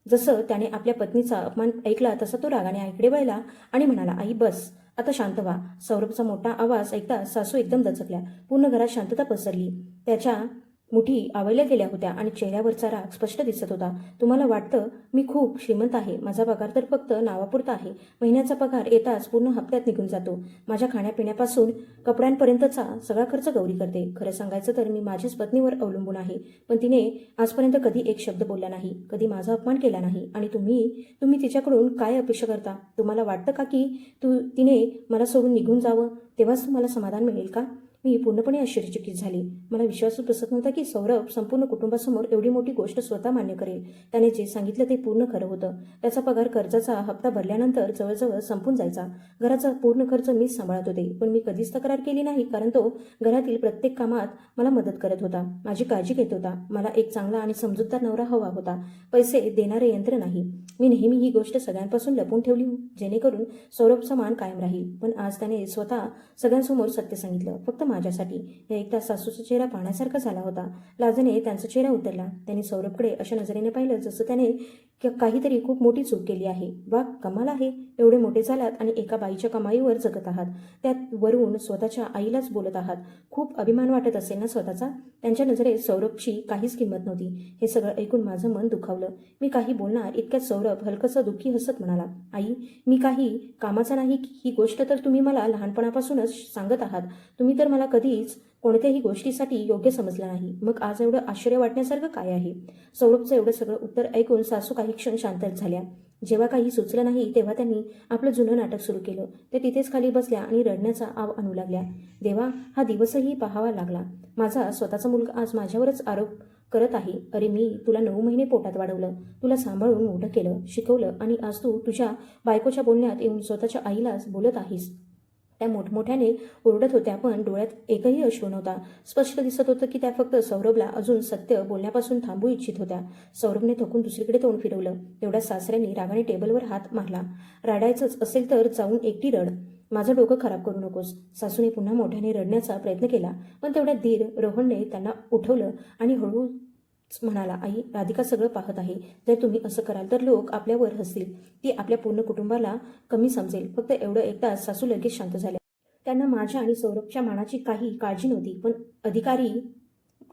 जसं त्याने आपल्या पत्नीचा अपमान ऐकला तसा तो रागाने आईकडे वळला आणि म्हणाला, आई, बस, आता शांत व्हा. सौरभचा मोठा आवाज ऐकता सासू एकदम दचकल्या. पूर्ण घरात शांतता पसरली. त्याच्या मुठी आवळल्या गेल्या होत्या आणि चेहऱ्यावरचा राग स्पष्ट दिसत होता. तुम्हाला वाटतं मी खूप श्रीमंत आहे. माझा पगार तर फक्त नावापुरता आहे. महिन्याचा पगार येताच पूर्ण हप्त्यात निघून जातो. माझ्या खाण्यापिण्यापासून कपड्यांपर्यंतचा सगळा खर्च गौरी करते. खरं सांगायचं तर मी माझ्याच पत्नीवर अवलंबून आहे, पण तिने आजपर्यंत कधी एक शब्द बोलला नाही, कधी माझा अपमान केला नाही. आणि तुम्ही तिच्याकडून काय अपेक्षा करता? तुम्हाला वाटतं का की तिने मला सोडून निघून जावं, तेव्हाच तुम्हाला समाधान मिळेल का? मी पूर्णपणे आश्चर्यचकित झाले. मला विश्वासच बसत नव्हता की सौरभ संपूर्ण कुटुंबासमोर एवढी मोठी गोष्ट स्वतः मान्य करेल. त्याने जे सांगितलं ते पूर्ण खरं होतं. त्याचा पगार कर्जाचा हप्ता भरल्यानंतर जवळजवळ संपून जायचा. घराचा पूर्ण खर्च मीच सांभाळत होते, पण मी कधीच तक्रार केली नाही, कारण तो घरातील प्रत्येक कामात मला मदत करत होता, माझी काळजी घेत होता. मला एक चांगला आणि समजूतदार नवरा हवा होता, पैसे देणारे यंत्र नाही. मी नेहमी ही गोष्ट सगळ्यांपासून लपून ठेवली, जेणेकरून सौरभचा मान कायम राहील. पण आज त्याने स्वतः सगळ्यांसमोर सत्य सांगितलं, फक्त माझ्यासाठी. या एकदा सासूचा चेहरा पाहण्यासारखा झाला होता. लाजेने त्यांचा चेहरा उतरला. त्यांनी सौरभकडे अशा नजरेने पाहिलं जसं त्याने काहीतरी खूप मोठी चूक केली आहे. वा, कमाल आहे. एवढे मोठे झालात आणि एका बाईच्या कमाईवर जगत आहात, त्यात वरून स्वतःच्या आईलाच बोलत आहात. खूप अभिमान वाटत असेल ना स्वतःचा? त्यांच्या नजरेत सौरभची काहीच किंमत नव्हती. हे सगळं ऐकून माझं मन दुखावलं. मी काही बोलणार इतक्यात सौरभ हलकंसं दुःखी हसत म्हणाला, आई, मी काही कामाचा नाही. ही गोष्ट तर तुम्ही मला लहानपणापासूनच सांगत आहात. तुम्ही तर मला कधीच कोणत्याही गोष्टीसाठी योग्य समजलं नाही. मग आज एवढं आश्चर्य वाटण्यासारखं काय आहे? सौरभचं एवढं सगळं उत्तर ऐकून सासू काही क्षण शांत झाल्या. जेव्हा काही सुचलं नाही तेव्हा त्यांनी आपलं जुनं नाटक सुरू केलं. ते तिथेच खाली बसल्या आणि रडण्याचा आव आणू लागल्या. देवा, हा दिवसही पाहावा लागला. माझा स्वतःचा मुलगा आज माझ्यावरच आरोप करत आहे. अरे, मी तुला 9 महिने पोटात वाढवलं, तुला सांभाळून मोठं केलं, शिकवलं, आणि आज तू तुझ्या बायकोच्या बोलण्यात येऊन स्वतःच्या आईलाच बोलत आहेस. त्या मोठमोठ्याने ओरडत होत्या, पण डोळ्यात एकही अश्रू नव्हता. स्पष्ट दिसत होतं की त्या फक्त सौरभला अजून सत्य बोलण्यापासून थांबू इच्छित होत्या. सौरभने थकून दुसरीकडे तोंड फिरवलं. तेवढ्या सासऱ्यांनी रागाने टेबलवर हात मारला. रडायचंच असेल तर जाऊन एकटी रड, माझं डोकं खराब करू नकोस. सासूने पुन्हा मोठ्याने रडण्याचा प्रयत्न केला, पण तेवढ्या धीर रोहनने त्यांना उठवलं आणि हळू म्हणाला, आई, राधिका सगळं पाहत आहे. जर तुम्ही असं कराल तर लोक आपल्यावर हसतील. ती आपल्या पूर्ण कुटुंबाला कमी समजेल. फक्त एवढं एकदाच सासू लगेच शांत झाल्या. त्यांना माझ्या आणि सौरभच्या मानाची काही काळजी नव्हती, पण अधिकारी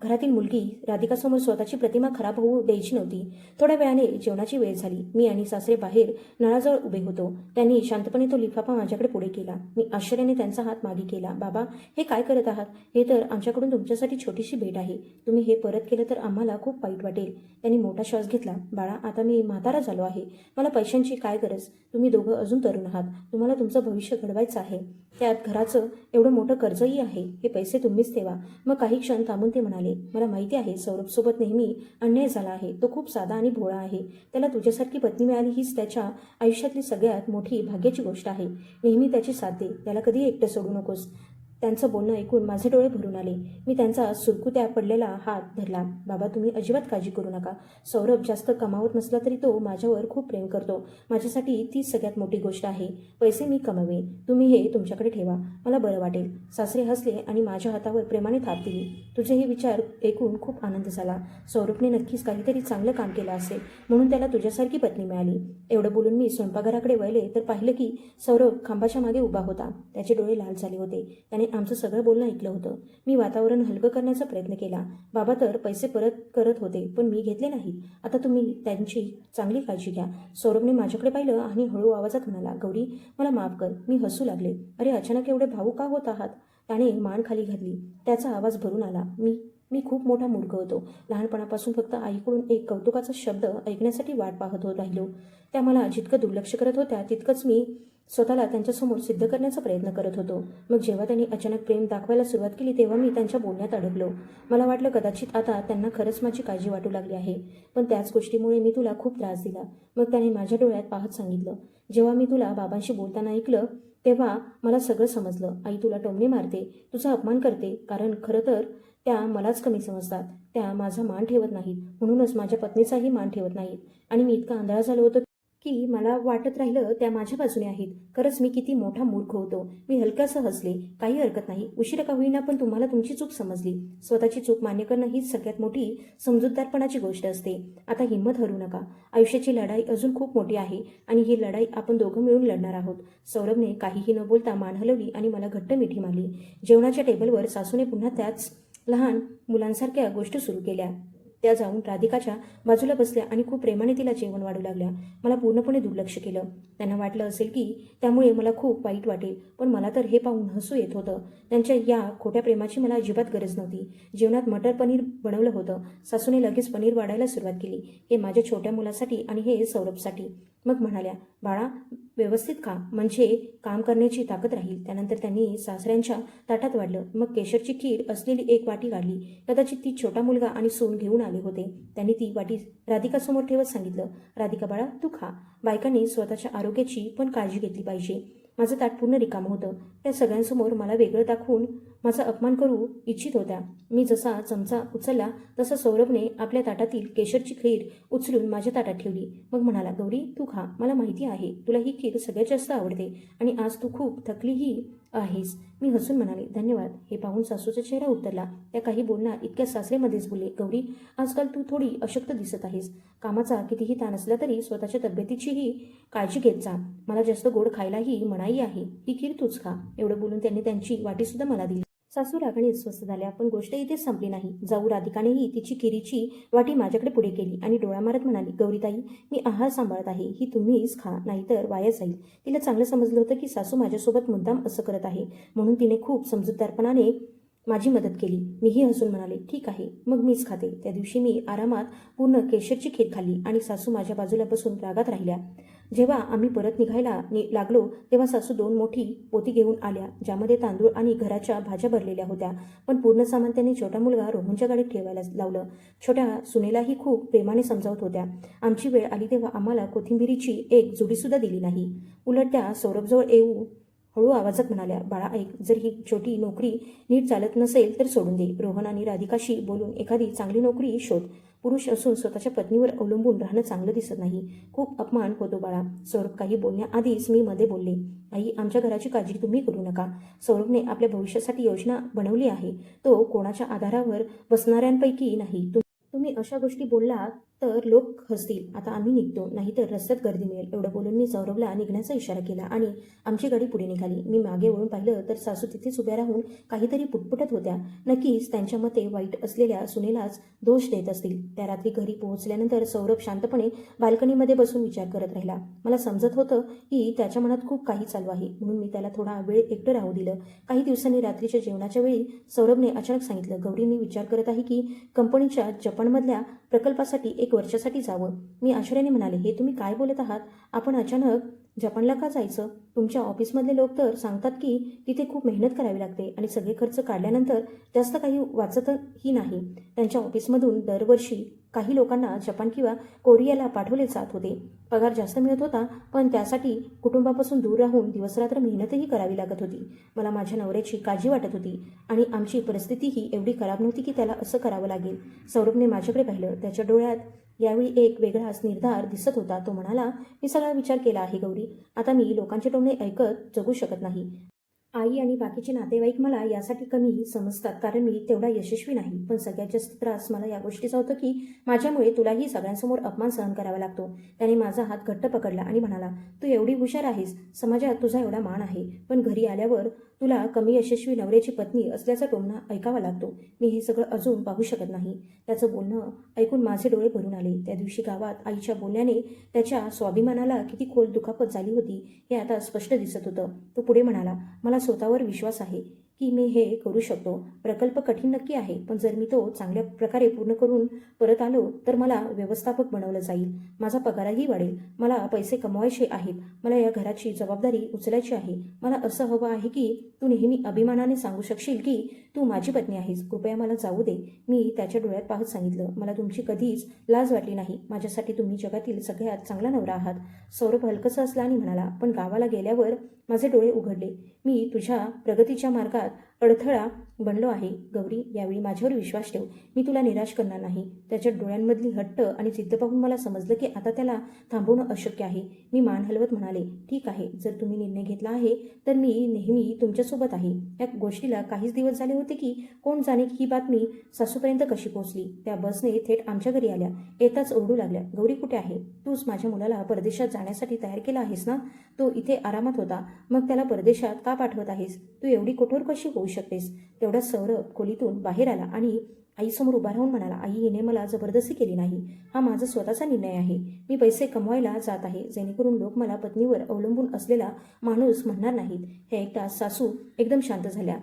घरातील मुलगी राधिकासमोर स्वतःची प्रतिमा खराब होऊ द्यायची नव्हती. थोड्या वेळाने जेवणाची वेळ झाली. मी आणि सासरे बाहेर नळाजवळ उभे होतो. त्यांनी शांतपणे तो लिफाफा माझ्याकडे पुढे केला. मी आश्चर्याने त्यांचा हात मागे केला. बाबा, हे काय करत आहात? हे तर आमच्याकडून तुमच्यासाठी छोटीशी भेट आहे. तुम्ही हे परत केलं तर आम्हाला खूप वाईट वाटेल. त्यांनी मोठा श्वास घेतला. बाळा, आता मी म्हातारा झालो आहे. मला पैशांची काय गरज? तुम्ही दोघं अजून तरुण आहात. तुम्हाला तुमचं भविष्य घडवायचं आहे. त्यात घराचं एवढं मोठं कर्जही आहे. हे पैसे तुम्हीच ठेवा. मग काही क्षण थांबून ते म्हणाले, मला माहिती आहे सौरभसोबत नेहमी अन्याय झाला आहे. तो खूप साधा आणि भोळा आहे. त्याला तुझ्यासारखी पत्नी मिळाली हीच त्याच्या आयुष्यातली सगळ्यात मोठी भाग्याची गोष्ट आहे. नेहमी त्याची साथ दे. त्याला कधी एकटं सोडू नकोस. त्यांचं बोलणं ऐकून माझे डोळे भरून आले. मी त्यांचा सुरकुत्या पडलेला हात धरला. बाबा, तुम्ही अजिबात काळजी करू नका. सौरभ जास्त कमावत नसला तरी तो माझ्यावर खूप प्रेम करतो. माझ्यासाठी तीच सगळ्यात मोठी गोष्ट आहे. पैसे मी कमवेन, तुम्ही हे तुमच्याकडे ठेवा. मला बरं वाटेल. सासरे हसले आणि माझ्या हातावर प्रेमाने थाप दिली. तुझे हे विचार ऐकून खूप आनंद झाला. सौरभने नक्कीच काहीतरी चांगलं काम केलं असेल, म्हणून त्याला तुझ्यासारखी पत्नी मिळाली. एवढं बोलून मी स्वयंपाकघराकडे वळले तर पाहिलं की सौरभ खांबाच्या मागे उभा होता. त्याचे डोळे लाल झाले होते. त्याने आमचं सगळं बोलणं ऐकलं होतं. मी वातावरण हलकं करण्याचा प्रयत्न केला. बाबा तर पैसे परत करत होते, पण मी घेतले नाहीत. आता तुम्ही त्यांची चांगली काळजी घ्या. सौरभने माझ्याकडे पाहिलं आणि हळू आवाजात म्हणाला, गौरी, मला माफ कर. मी हसू लागले. अरे, अचानक एवढे भावूक का होत आहात? त्याने मान खाली घातली. त्याचा आवाज भरून आला. मी खूप मोठा मूर्ख होतो. लहानपणापासून फक्त आईकडून एक कौतुकाचा शब्द ऐकण्यासाठी वाट पाहत राहिलो. त्या मला जितकं दुर्लक्ष करत होत्या तितकंच मी स्वतःला त्यांच्यासमोर सिद्ध करण्याचा प्रयत्न करत होतो. मग जेव्हा त्यांनी अचानक प्रेम दाखवायला सुरुवात केली तेव्हा मी त्यांच्या बोलण्यात अडकलो. मला वाटलं कदाचित आता त्यांना खरंच माझी काळजी वाटू लागली आहे. पण त्याच गोष्टीमुळे मी तुला खूप त्रास दिला. मग त्याने माझ्या डोळ्यात पाहत सांगितलं, जेव्हा मी तुला बाबांशी बोलताना ऐकलं तेव्हा मला सगळं समजलं. आई तुला टोमणे मारते, तुझा अपमान करते, कारण खरं तर त्या मलाच कमी समजतात. त्या माझा मान ठेवत नाहीत, म्हणूनच माझ्या पत्नीचाही मान ठेवत नाहीत. आणि मी इतका आंधळा झालो होतो की मला वाटत राहिलं त्या माझ्या बाजूने आहेत. खरंच मी किती मोठा मूर्ख होतो. मी हलक्यासं हसले. काही हरकत नाही, उशिरा का होईना पण तुम्हाला तुमची चूक समजली. स्वतःची चूक मान्य करणं हीच सगळ्यात मोठी समजूतदारपणाची गोष्ट असते. आता हिंमत हरू नका. आयुष्याची लढाई अजून खूप मोठी आहे आणि ही लढाई आपण दोघं मिळून लढणार आहोत. सौरभने काहीही न बोलता मान हलवली आणि मला घट्ट मिठी मारली. जेवणाच्या टेबलवर सासूने पुन्हा त्याच लहान मुलांसारख्या गोष्टी सुरू केल्या. त्या जाऊन राधिकाच्या बाजूला बसल्या आणि खूप प्रेमाने तिला जेवण वाढू लागल्या. मला पूर्णपणे दुर्लक्ष केलं. त्यांना वाटलं असेल की त्यामुळे मला खूप वाईट वाटेल, पण मला तर हे पाहून हसू येत होतं. त्यांच्या या खोट्या प्रेमाची मला अजिबात गरज नव्हती. जेवणात मटर पनीर बनवलं होतं. सासूने लगेच पनीर वाढायला सुरुवात केली. हे माझ्या छोट्या मुलासाठी आणि हे सौरभसाठी. मग म्हणाल्या, बाळा व्यवस्थित खा, म्हणजे काम करण्याची ताकद राहील. त्यानंतर त्यांनी सासऱ्यांच्या ताटात वाढलं. मग केशरची खीर असलेली एक वाटी काढली. कदाचित ती छोटा मुलगा आणि सून घेऊन आले होते. त्यांनी ती वाटी राधिकासमोर ठेवत सांगितलं, राधिका बाळा तू खा. बायकांनी स्वतःच्या आरोग्याची पण काळजी घेतली पाहिजे. माझं ताट पूर्ण रिकामं होतं. त्या सगळ्यांसमोर मला वेगळं दाखवून माझा अपमान करू इच्छित होत्या. मी जसा चमचा उचलला तसा सौरभने आपल्या ताटातील केशरची खीर उचलून माझ्या ताटात ठेवली. मग म्हणाला, गौरी तू खा. मला माहिती आहे तुला ही खीर सगळ्यात जास्त आवडते आणि आज तू खूप थकलीही आहेस. मी हसून म्हणाले, धन्यवाद. हे पाहून सासूचा चेहरा उतरला. त्या काही बोलणार इतक्या सासरेमध्येच बोलले, गौरी आजकाल तू थोडी अशक्त दिसत आहेस. कामाचा कितीही ताण असला तरी स्वतःच्या तब्येतीचीही काळजी घेत जा. मला जास्त गोड खायलाही मनाई आहे. ही खीर तूच खा. एवढं बोलून त्यांनी त्यांची वाटीसुद्धा मला दिली. सासू रागाने अस्वस्थ झाल्या. पण गोष्ट इथेच संपली नाही. जाऊ राधिकानेही तिची खिरीची वाटी माझ्याकडे पुढे केली आणि डोळा मारत म्हणाली, गौरीताई मी आहार सांभाळत आहे. ही तुम्हीच खा, नाहीतर वाया जाईल. तिला चांगलं समजलं होतं की सासू माझ्यासोबत मुद्दाम असं करत आहे, म्हणून तिने खूप समजूतदारपणाने माझी मदत केली. मीही हसून म्हणाले, ठीक आहे मग मीच खाते. त्या दिवशी मी आरामात पूर्ण केशरची खीर खाल्ली आणि सासू माझ्या बाजूला बसून रागात राहिल्या. जेव्हा आम्ही परत निघायला लागलो तेव्हा सासू 2 मोठी पोती घेऊन आल्या, ज्यामध्ये तांदूळ आणि घराच्या भाज्या भरलेल्या होत्या. पण पूर्ण सामान त्यांनी छोटा मुलगा रोहनच्या गाडीत ठेवायला लावलं. छोट्या सुनेलाही खूप प्रेमाने समजावत होत्या. आमची वेळ आली तेव्हा आम्हाला कोथिंबिरीची एक जुडीसुद्धा दिली नाही. उलट त्या सौरभजवळ येऊ हळू आवाजात म्हणाल्या, बाळा ऐक, जर ही छोटी नोकरी नीट चालत नसेल तर सोडून दे. रोहन आणि राधिकाशी बोलून एखादी चांगली नोकरी शोध. पुरुष असून स्वतःच्या पत्नीवर अवलंबून राहणं चांगलं दिसत नाही. खूप अपमान होतो बाळा. सौरभ काही बोलण्याआधीच मी मध्ये बोलले, आई आमच्या घराची काळजी तुम्ही करू नका. सौरभने आपल्या भविष्यासाठी योजना बनवली आहे. तो कोणाच्या आधारावर बसणाऱ्यांपैकी नाही. तुम्ही अशा गोष्टी बोललात तर लोक हसतील. आता आम्ही निघतो, नाहीतर रस्त्यात गर्दी मिळेल. एवढं बोलून मी सौरभला निघण्याचा इशारा केला आणि आमची गाडी पुढे निघाली. मी मागे वळून पाहिलं तर सासू तिथेच उभ्या राहून काहीतरी पुटपुटत होत्या. नक्कीच त्यांच्या मते वाईट असलेल्या सुनेलाच दोष देत असतील. त्या रात्री घरी पोहोचल्यानंतर सौरभ शांतपणे बाल्कनीमध्ये बसून विचार करत राहिला. मला समजत होतं की त्याच्या मनात खूप काही चालू आहे, म्हणून मी त्याला थोडा वेळ एकटं राहू दिलं. काही दिवसांनी रात्रीच्या जेवणाच्या वेळी सौरभने अचानक सांगितलं, गौरी मी विचार करत आहे की कंपनीच्या जपानमधल्या प्रकल्पासाठी 1 वर्षासाठी जावं. मी आश्चर्याने म्हणाले, हे तुम्ही काय बोलत आहात? आपण अचानक जपानला का जायचं? तुमच्या ऑफिसमधले लोक तर सांगतात की तिथे खूप मेहनत करावी लागते आणि सगळे खर्च काढल्यानंतर जास्त काही वाचतही नाही. त्यांच्या ऑफिसमधून दरवर्षी काही लोकांना जपान किंवा कोरियाला पाठवले जात होते. पगार जास्त मिळत होता, पण त्यासाठी कुटुंबापासून दूर राहून दिवसरात्र मेहनतही करावी लागत होती. मला माझ्या नवऱ्याची काळजी वाटत होती आणि आमची परिस्थितीही एवढी खराब नव्हती की त्याला असं करावं लागेल. सौरभने माझ्याकडे पाहिलं. त्याच्या डोळ्यात यावेळी एक वेगळाच निर्धार दिसत होता. तो म्हणाला, मी सगळा विचार केला आहे गौरी. आता मी लोकांचे टोमणे ऐकत जगू शकत नाही. आई आणि बाकीचे नातेवाईक मला यासाठी कमी समजतात कारण मी तेवढा यशस्वी नाही. पण सगळ्यात जास्त त्रास मला या गोष्टीचा होतो की माझ्यामुळे तुलाही सगळ्यांसमोर अपमान सहन करावा लागतो. त्याने माझा हात घट्ट पकडला आणि म्हणाला, तू एवढी हुशार आहेस, समाजात तुझा एवढा मान आहे, पण घरी आल्यावर तुला कमी यशस्वी नवऱ्याची पत्नी असल्याचा टोमणा ऐकावा लागतो. मी हे सगळं अजून पाहू शकत नाही. त्याचं बोलणं ऐकून माझे डोळे भरून आले. त्या दिवशी गावात आईच्या बोलण्याने त्याच्या स्वाभिमानाला किती खोल दुखापत झाली होती हे आता स्पष्ट दिसत होतं. तो पुढे म्हणाला, मला स्वतःवर विश्वास आहे की मी हे करू शकतो. प्रकल्प कठीण नक्की आहे, पण जर मी तो चांगल्या प्रकारे पूर्ण करून परत आलो तर मला व्यवस्थापक बनवलं जाईल. माझा पगारही वाढेल. मला पैसे कमवायचे आहेत. मला या घराची जबाबदारी उचलायची आहे. मला असं हवं आहे की तू नेहमी अभिमानाने सांगू शकशील की तू माझी पत्नी आहेस. कृपया मला जाऊ दे. मी त्याच्या डोळ्यात पाहत सांगितलं, मला तुमची कधीच लाज वाटली नाही. माझ्यासाठी तुम्ही जगातील सगळ्यात चांगला नवरा आहात. सौरभ हलकसा असला आणि म्हणाला, पण गावाला गेल्यावर माझे डोळे उघडले. मी तुझ्या प्रगतीच्या मार्गात अडथळा बनलो आहे. गौरी यावेळी माझ्यावर विश्वास ठेव. मी तुला निराश करणार नाही. त्याच्या डोळ्यांमधली हट्ट आणि जिद्द पाहून मला समजलं की आता त्याला थांबवणं अशक्य आहे. मी मान हलवत म्हणाले, ठीक आहे, जर तुम्ही निर्णय घेतला आहे तर मी नेहमी तुमच्यासोबत आहे. या गोष्टीला काहीच दिवस झाले होते की कोण जाणे ही बातमी सासूपर्यंत कशी पोहोचली. त्या बसने थेट आमच्या घरी आल्या. येताच ओरडू लागल्या, गौरी कुठे आहे? तूच माझ्या मुलाला परदेशात जाण्यासाठी तयार केला आहेस ना? तो इथे आरामात होता, मग त्याला परदेशात का पाठवत आहेस? तू एवढी कठोर कशी होऊ शकतेस? तेवढा सौरभ खोलीतून बाहेर आला आणि आईसमोर उभा राहून म्हणाला, आई हिने मला जबरदस्ती केली नाही. हा माझा स्वतःचा निर्णय आहे. मी पैसे कमवायला जात आहे जेणेकरून लोक मला पत्नीवर अवलंबून असलेला माणूस म्हणणार नाहीत. हे ऐकताच सासू एकदम शांत झाल्या.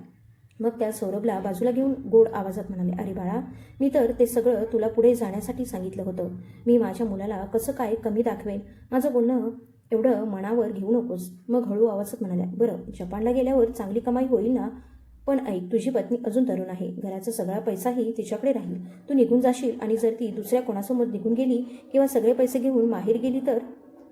मग त्या सौरभला बाजूला घेऊन गोड आवाजात म्हणाले, अरे बाळा, मी तर ते सगळं तुला पुढे जाण्यासाठी सांगितलं होतं. मी माझ्या मुलाला कसं काय कमी दाखवेन? माझं बोलणं एवढं मनावर घेऊ नकोस. मग हळू आवाजात म्हणाल्या, बरं, जपानला गेल्यावर चांगली कमाई होईल ना? पण ऐक, तुझी पत्नी अजून तरुण आहे. घराचा सगळा पैसाही तिच्याकडे राहील. तू निघून जाशील आणि जर ती दुसऱ्या कोणासमोर निघून गेली किंवा सगळे पैसे घेऊन माहेर गेली तर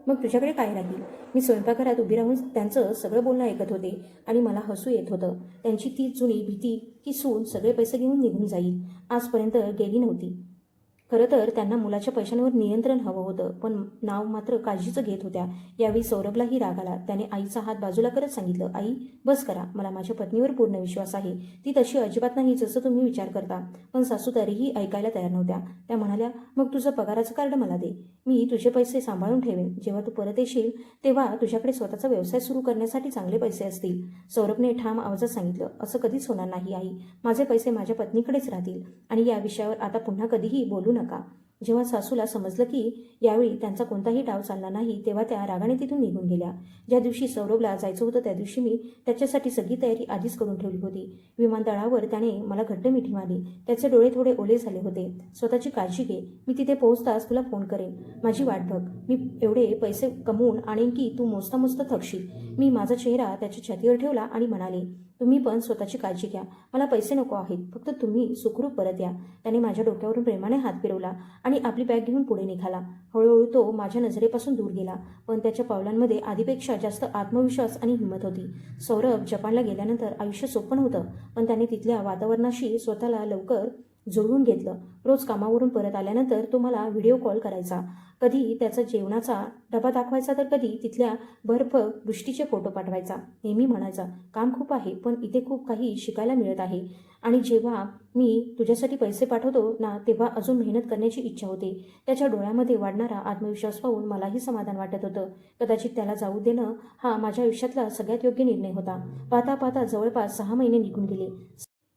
मग तुझ्याकडे काय राहील? मी स्वयंपाकघरात उभी राहून त्यांचं सगळं बोलणं ऐकत होते आणि मला हसू येत होतं. त्यांची ती जुनी भीती की सून सगळे पैसे घेऊन निघून जाईल आजपर्यंत गेली नव्हती. खरं तर त्यांना मुलाच्या पैशांवर नियंत्रण हवं होतं, पण नाव मात्र काळजीचं घेत होत्या. यावेळी सौरभलाही राग आला. त्याने आईचा हात बाजूला करत सांगितलं, आई, बस करा. मला माझ्या पत्नीवर पूर्ण विश्वास आहे. ती तशी अजिबात नाही जसं तुम्ही विचार करता. पण सासू तरीही ऐकायला तयार नव्हत्या. त्या म्हणाल्या, मग तुझं पगाराचं कार्ड मला दे. मी तुझे पैसे सांभाळून ठेवेन. जेव्हा तू परत येशील तेव्हा तुझ्याकडे स्वतःचा व्यवसाय सुरू करण्यासाठी चांगले पैसे असतील. सौरभने ठाम आवाजात सांगितलं, असं कधीच होणार नाही आई. माझे पैसे माझ्या पत्नीकडेच राहतील आणि या विषयावर आता पुन्हा कधीही बोलू नका. जेव्हा सासूला समजलं की यावेळी त्यांचा कोणताही डाव चालला नाही, तेव्हा त्या रागाने तिथून निघून गेल्या. ज्या दिवशी सौरभला जायचं होतं त्या दिवशी मी त्याच्यासाठी सगळी तयारी आधीच करून ठेवली होती. विमानतळावर त्याने मला घट्ट मिठी मारली. त्याचे डोळे थोडे ओले झाले होते. स्वतःची काळजी घे. मी तिथे पोहोचताच तुला फोन करेन. माझी वाट बघ. मी एवढे पैसे कमवून आणेन की तू मोजता मोजता थकशील. मी माझा चेहरा त्याच्या छातीवर ठेवला आणि म्हणाले, तुम्ही पण स्वतःची काळजी घ्या. मला पैसे नको आहेत, फक्त तुम्ही सुखरूप परत या. त्याने माझ्या डोक्यावरून प्रेमाने हात फिरवला आणि आपली बॅग घेऊन पुढे निघाला. हळूहळू तो माझ्या नजरेपासून दूर गेला, पण त्याच्या पावलांमध्ये आधीपेक्षा जास्त आत्मविश्वास आणि हिंमत होती. सौरभ जपानला गेल्यानंतर आयुष्य सोपं होतं, पण त्याने तिथल्या वातावरणाशी स्वतःला लवकर जुळवून घेतलं. रोज कामावरून परत आल्यानंतर तो मला व्हिडिओ कॉल करायचा. कधी त्याचा जेवणाचा डबा दाखवायचा तर कधी तिथल्या बर्फवृष्टीचे फोटो पाठवायचा. नेहमी म्हणायचा, काम खूप आहे पण इथे खूप काही शिकायला मिळत आहे आणि जेव्हा मी तुझ्यासाठी पैसे पाठवतो ना तेव्हा अजून मेहनत करण्याची इच्छा होते. त्याच्या डोळ्यामध्ये वाढणारा आत्मविश्वास पाहून मलाही समाधान वाटत होतं. कदाचित त्याला जाऊ देणं हा माझ्या आयुष्यातला सगळ्यात योग्य निर्णय होता. पाहता पाहता जवळपास 6 महिने निघून गेले.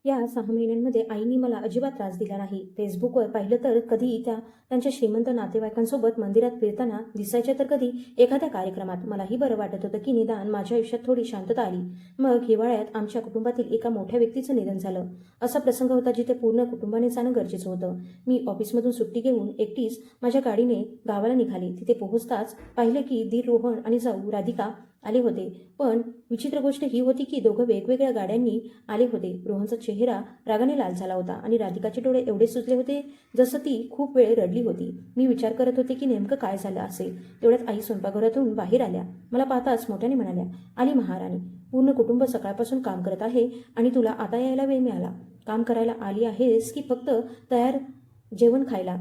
या 6 महिन्यांमध्ये आईने मला अजिबात त्रास दिला नाही. फेसबुकवर पाहिलं तर कधी त्यांच्या श्रीमंत नातेवाईकांसोबत मंदिरात फिरताना दिसायच्या तर कधी एखाद्या कार्यक्रमात. मलाही बरं वाटत होतं की निदान माझ्या आयुष्यात थोडी शांतता आली. मग हिवाळ्यात आमच्या कुटुंबातील एका मोठ्या व्यक्तीचं निधन झालं. असा प्रसंग होता जिथे पूर्ण कुटुंबाने जाणं गरजेचं होतं. मी ऑफिसमधून सुट्टी घेऊन एकटीच माझ्या गाडीने गावाला निघाली. तिथे पोहोचताच पाहिलं की दीर रोहन आणि जाऊ राधिका आले होते. पण विचित्र गोष्ट ही होती की दोघं वेगवेगळ्या गाड्यांनी आले होते. रोहनचा चेहरा रागाने लाल झाला होता आणि राधिकाचे डोळे एवढे सुजले होते जसं ती खूप वेळ रडली होती. मी विचार करत होते की नेमकं काय झालं असेल. तेवढ्यात आई स्वयंपाकघरातून बाहेर आल्या. मला पाहताच मोठ्याने म्हणाल्या, आली महाराणी. पूर्ण कुटुंब सकाळपासून काम करत आहे आणि तुला आता यायला वेळ मिळाला. काम करायला आली आहेस की फक्त तयार जेवण खायला?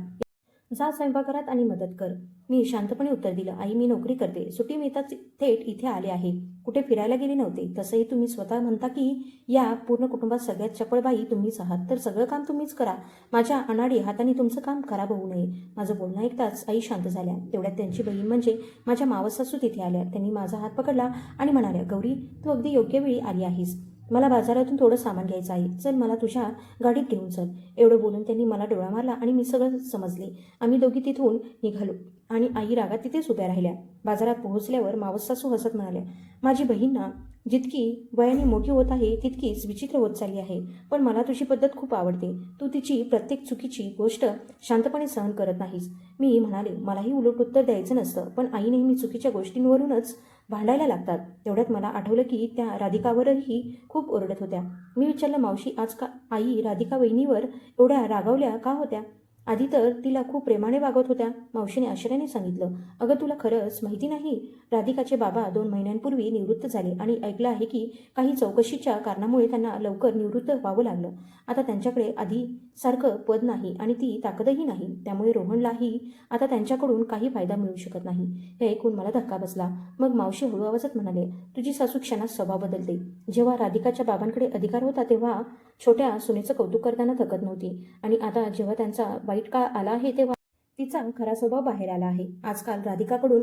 जा स्वयंपाकघरात आणि मदत कर. मी शांतपणे उत्तर दिलं, आई, मी नोकरी करते. सुट्टी मिळताच थेट इथे आले आहे. कुठे फिरायला गेले नव्हते. तसंही तुम्ही स्वतः म्हणता की या पूर्ण कुटुंबात सगळ्यात चपळ बाई तुम्हीच आहात, तर सगळं काम तुम्हीच करा. माझ्या अनाडी हाताने तुमचं काम खराब होऊ नये. माझं बोलणं ऐकताच आई शांत झाल्या. तेवढ्यात त्यांची बहीण म्हणजे माझ्या मावस सासू तिथे आल्या. त्यांनी माझा हात पकडला आणि म्हणाल्या, गौरी, तू अगदी योग्य वेळी आली आहेस. मला बाजारातून थोडं सामान घ्यायचं आहे. चल, मला तुझ्या गाडीत घेऊन चल. एवढं बोलून त्यांनी मला डोळा मारला आणि मी सगळं समजले. आम्ही दोघी तिथून निघालो आणि आई रागात तिथेच उभ्या राहिल्या. बाजारात पोहोचल्यावर मावस सासू हसत म्हणाल्या, माझी बहीण ना जितकी वयाने मोठी होत आहे तितकीच विचित्र होत चालली आहे. पण मला तुझी पद्धत खूप आवडते. तू तिची प्रत्येक चुकीची गोष्ट शांतपणे सहन करत नाहीस. मी म्हणाले, मलाही उलट उत्तर द्यायचं नसतं, पण आई नेहमी चुकीच्या गोष्टींवरूनच भांडायला लागतात. तेवढ्यात मला आठवलं की त्या राधिकावरही खूप ओरडत होत्या. मी विचारलं, मावशी, आज का आई राधिका वहिनीवर एवढ्या रागावल्या का होत्या? आधी तर तिला खूप प्रेमाने वागवत होत्या. मावशीने आश्चर्याने सांगितलं, अगं, तुला खरंच माहिती नाही? राधिकाचे बाबा 2 महिन्यांपूर्वी निवृत्त झाले आणि ऐकलं आहे की काही चौकशीच्या कारणामुळे त्यांना लवकर निवृत्त व्हावं लागलं. आता त्यांच्याकडे आधीसारखं पद नाही आणि ती ताकदही नाही. त्यामुळे रोहनलाही आता त्यांच्याकडून काही फायदा मिळू शकत नाही. हे ऐकून मला धक्का बसला. मग मावशी हळू आवाजात म्हणाले, तुझी सासू क्षणात स्वभाव बदलते. जेव्हा राधिकाच्या बाबांकडे अधिकार होता तेव्हा छोट्या सुनेचं कौतुक करताना थकत नव्हती आणि आता जेव्हा त्यांचा वाईट काळ आला आहे तेव्हा तिचा खरा स्वभाव बाहेर आला आहे. आजकाल राधिकाकडून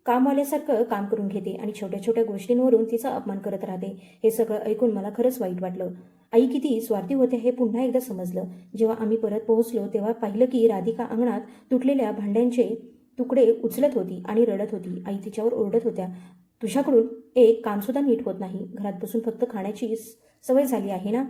कामवाल्यासारखं काम करून घेते आणि छोट्या छोट्या गोष्टींवरून तिचा अपमान करत राहते. हे सगळं ऐकून मला खरंच वाईट वाटलं. आई किती स्वार्थी होते हे पुन्हा एकदा समजलं. जेव्हा आम्ही परत पोहोचलो तेव्हा पाहिलं की राधिका अंगणात तुटलेल्या भांड्यांचे तुकडे उचलत होती आणि रडत होती. आई तिच्यावर ओरडत होत्या, तुझ्याकडून एक कामसुद्धा नीट होत नाही. घरात बसून फक्त खाण्याची सवय झाली आहे ना?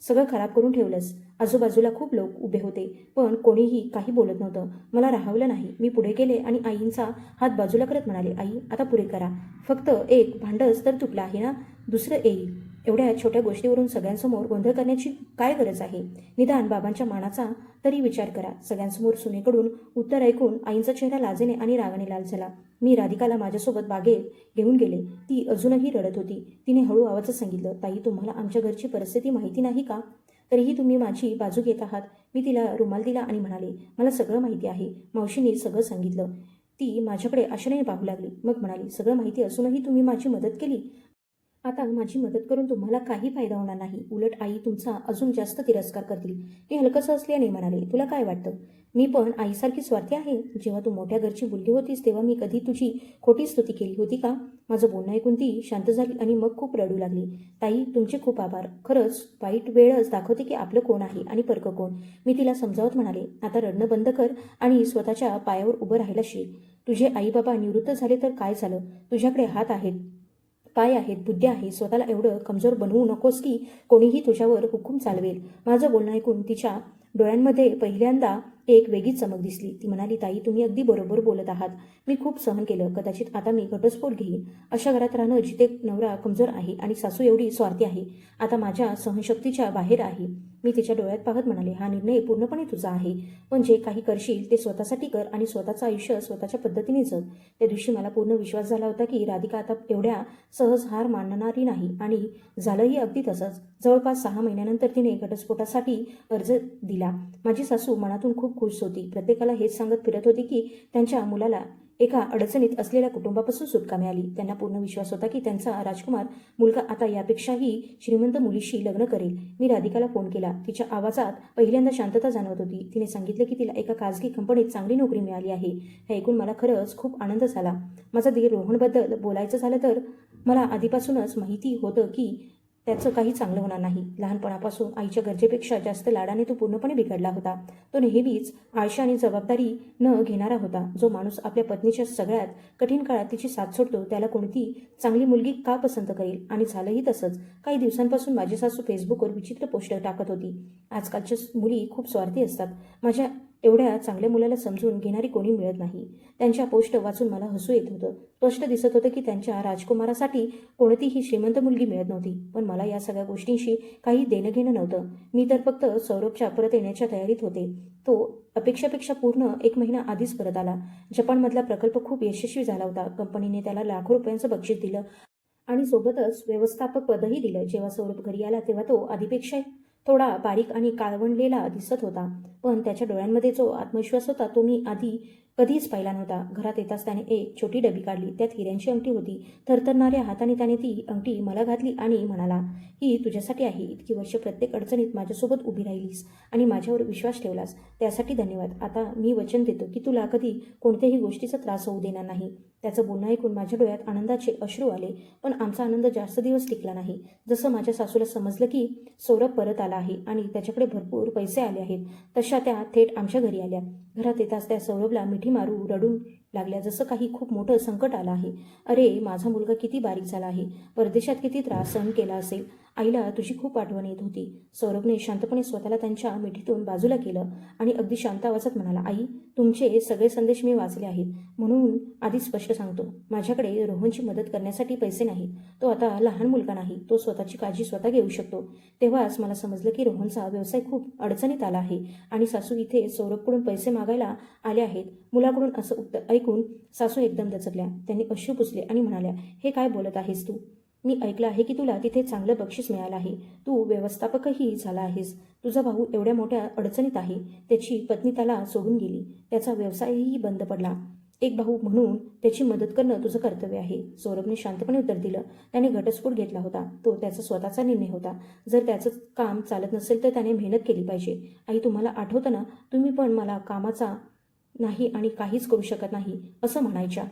सगळं खराब करून ठेवलंस. आजूबाजूला खूप लोक उभे होते, पण कोणीही काही बोलत नव्हतं. मला राहावलं नाही. मी पुढे गेले आणि आईंचा हात बाजूला करत म्हणाले, आई आता पुरे करा. फक्त एक भांडच तर तुटलं आहे ना, दुसरं येईल. एवढ्या छोट्या गोष्टीवरून सगळ्यांसमोर गोंधळ करण्याची काय गरज आहे? निदान बाबांच्या मानाचा तरी विचार करा. सगळ्यांसमोर सुनेकडून उत्तर ऐकून आईंचा चेहरा लाजेने आणि रागाने लाल झाला. मी राधिकाला माझ्यासोबत बागेत घेऊन गेले. ती अजूनही रडत होती. तिने हळू आवाजात सांगितलं, ताई तुम्हाला आमच्या घरची परिस्थिती माहिती नाही का? तरीही तुम्ही माझी बाजू घेत आहात. मी तिला रुमाल दिला आणि म्हणाले, मला सगळं माहिती आहे. मावशीने सगळं सांगितलं. ती माझ्याकडे आशेने पाहू लागली. मग म्हणाली, सगळं माहिती असूनही तुम्ही माझी मदत केली. आता माझी मदत करून तुम्हाला काही फायदा होणार नाही. उलट आई तुमचा अजून जास्त तिरस्कार करतील. ती हलकसं हसल्याने म्हणाले, तुला काय वाटतं? मी पण आईसारखी स्वार्थी आहे? जेव्हा तू मोठ्या घरची मुलगी होतीस तेव्हा मी कधी तुझी खोटी स्तुती केली होती का? माझं बोलणं ऐकून ती शांत झाली आणि मग खूप रडू लागली. ताई तुमचे खूप आभार. खरंच वाईट वेळच दाखवते की आपलं कोण आहे आणि परकं कोण. मी तिला समजावत म्हणाले, आता रडणं बंद कर आणि स्वतःच्या पायावर उभं राहायला शिक. तुझे आई बाबा निवृत्त झाले तर काय झालं? तुझ्याकडे हात आहेत, पाय आहेत, बुद्धी आहे. स्वतःला एवढं कमजोर बनवू नकोस की कोणीही तुझ्यावर हुकूम चालवेल. माझं बोलणं ऐकून तिच्या डोळ्यांमध्ये पहिल्यांदा एक वेगळीच चमक दिसली. ती म्हणाली, ताई तुम्ही अगदी बरोबर बोलत आहात. मी खूप सहन केलं. कदाचित आता मी घटस्फोट घेईन. अशा घरात राहणं जिथे नवरा कमजोर आहे आणि सासू एवढी स्वार्थी आहे. आता माझ्या सहनशक्तीच्या बाहेर आहे. मी तिच्या डोळ्यात पाहत म्हणाले, हा निर्णय पूर्णपणे तुझा आहे. पण जे काही करशील ते स्वतःसाठी कर आणि स्वतःचं आयुष्य स्वतःच्या पद्धतीने जग. त्या दिवशी मला पूर्ण विश्वास झाला होता की राधिका आता एवढ्या सहज हार मानणारी नाही आणि झालंही अगदी तसंच. जवळपास 6 महिन्यानंतर तिने घटस्फोटासाठी अर्ज दिला. माझी सासू मनातून खूप खुश होती. प्रत्येकाला हेच सांगत फिरत होती की त्यांच्या मुलाला एका अडचणीत असलेल्या कुटुंबापासून सुटका मिळाली. त्यांना पूर्ण विश्वास होता की त्यांचा राजकुमार मुलगा आता यापेक्षाही श्रीमंत मुलीशी लग्न करेल. मी राधिकाला फोन केला. तिच्या आवाजात पहिल्यांदा शांतता जाणवत होती. तिने सांगितलं की तिला एका खासगी कंपनीत चांगली नोकरी मिळाली आहे. हे ऐकून मला खरंच खूप आनंद झाला. माझा दीर रोहनबद्दल बोलायचं झालं तर मला आधीपासूनच माहिती होतं की त्याचं काही चांगलं होणार नाही. लहानपणापासून आईच्या गरजेपेक्षा जास्त लाडाने तो पूर्णपणे बिघडला होता. तो नेहमीच आळशी आणि जबाबदारी न घेणारा होता. जो माणूस आपल्या पत्नीच्या सगळ्यात कठीण काळात तिची साथ सोडतो त्याला कोणती चांगली मुलगी का पसंत करेल? आणि झालंही तसंच. काही दिवसांपासून माझी सासू फेसबुकवर विचित्र पोस्ट टाकत होती. आजकालच्या मुली खूप स्वार्थी असतात. माझ्या एवढ्या चांगल्या मुलाला समजून घेणारी कोणी मिळत नाही. त्यांच्या पोस्ट वाचून मला हसू येत होतं. स्पष्ट दिसत होतं की त्यांच्या राजकुमारासाठी कोणतीही श्रीमंत मुलगी मिळत नव्हती. पण मला या सगळ्या गोष्टींशी काही देणं घेणं नव्हतं. मी तर फक्त सौरभच्या परत येण्याच्या तयारीत होते. तो अपेक्षापेक्षा पूर्ण 1 महिना आधीच परत आला. जपानमधला प्रकल्प खूप यशस्वी झाला होता. कंपनीने त्याला लाखो रुपयांचं बक्षीस दिलं आणि सोबतच व्यवस्थापक पदही दिलं. जेव्हा सौरभ घरी आला तेव्हा तो आधीपेक्षा थोडा बारीक आणि काळवंडलेला दिसत होता. पण त्याच्या डोळ्यांमध्ये जो आत्मविश्वास होता तो मी आधी कधीच पाहिला नव्हता. घरात येताच त्याने एक छोटी डबी काढली. त्यात हिऱ्यांची अंगठी होती. थरथरणाऱ्या हाताने त्याने ती अंगठी मला घातली आणि म्हणाला, ही तुझ्यासाठी आहे. इतकी वर्ष प्रत्येक अडचणीत माझ्यासोबत उभी राहिलीस आणि माझ्यावर विश्वास ठेवलास त्यासाठी धन्यवाद. आता मी वचन देतो की तुला कधी कोणत्याही गोष्टीचा त्रास होऊ देणार नाही. त्याचं बोलणं ऐकून माझ्या डोळ्यात आनंदाचे अश्रू आले. पण आमचा आनंद जास्त दिवस टिकला नाही. जसं माझ्या सासूला समजलं की सौरभ परत आला आहे आणि त्याच्याकडे भरपूर पैसे आले आहेत तशा त्या थेट आमच्या घरी आल्या. घरात येताच त्या सौरभला मिठी मारू रडून लागल्या. जसं काही खूप मोठं संकट आलं आहे. अरे माझा मुलगा किती बारीक झाला आहे. परदेशात किती त्रास सहन केला असेल. आईला तुझी खूप आठवण येत होती. सौरभने शांतपणे स्वतःला त्यांच्या मिठीतून बाजूला केलं आणि अगदी शांत आवाजात म्हणाला, आई तुमचे सगळे संदेश मी वाचले आहेत. म्हणून आधी स्पष्ट सांगतो, माझ्याकडे रोहनची मदत करण्यासाठी पैसे नाहीत. तो आता लहान मुलगा नाही. तो स्वतःची काळजी स्वतः घेऊ शकतो. तेव्हाच मला समजलं की रोहनचा व्यवसाय खूप अडचणीत आला आहे आणि सासू इथे सौरभकडून पैसे मागायला आले आहेत. मुलाकडून असं उत्तर ऐकून सासू एकदम दचकल्या. त्यांनी अश्रू पुसले आणि म्हणाल्या, हे काय बोलत आहेस तू? मी ऐकलं आहे की तुला तिथे चांगलं बक्षीस मिळालं आहे. तू व्यवस्थापकही झाला आहेस. तुझा भाऊ एवढ्या मोठ्या अडचणीत आहे. त्याची पत्नी त्याला सोडून गेली. त्याचा व्यवसायही बंद पडला. एक भाऊ म्हणून त्याची मदत करणं तुझं कर्तव्य आहे. सौरभने शांतपणे उत्तर दिलं. त्याने घटस्फोट घेतला होता. तो त्याचा स्वतःचा निर्णय होता. जर त्याचं काम चालत नसेल तर त्याने मेहनत केली पाहिजे. आई तुम्हाला आठवतं ना, तुम्ही पण मला कामाचा नाही आणि काहीच करू शकत नाही असं म्हणायच्या.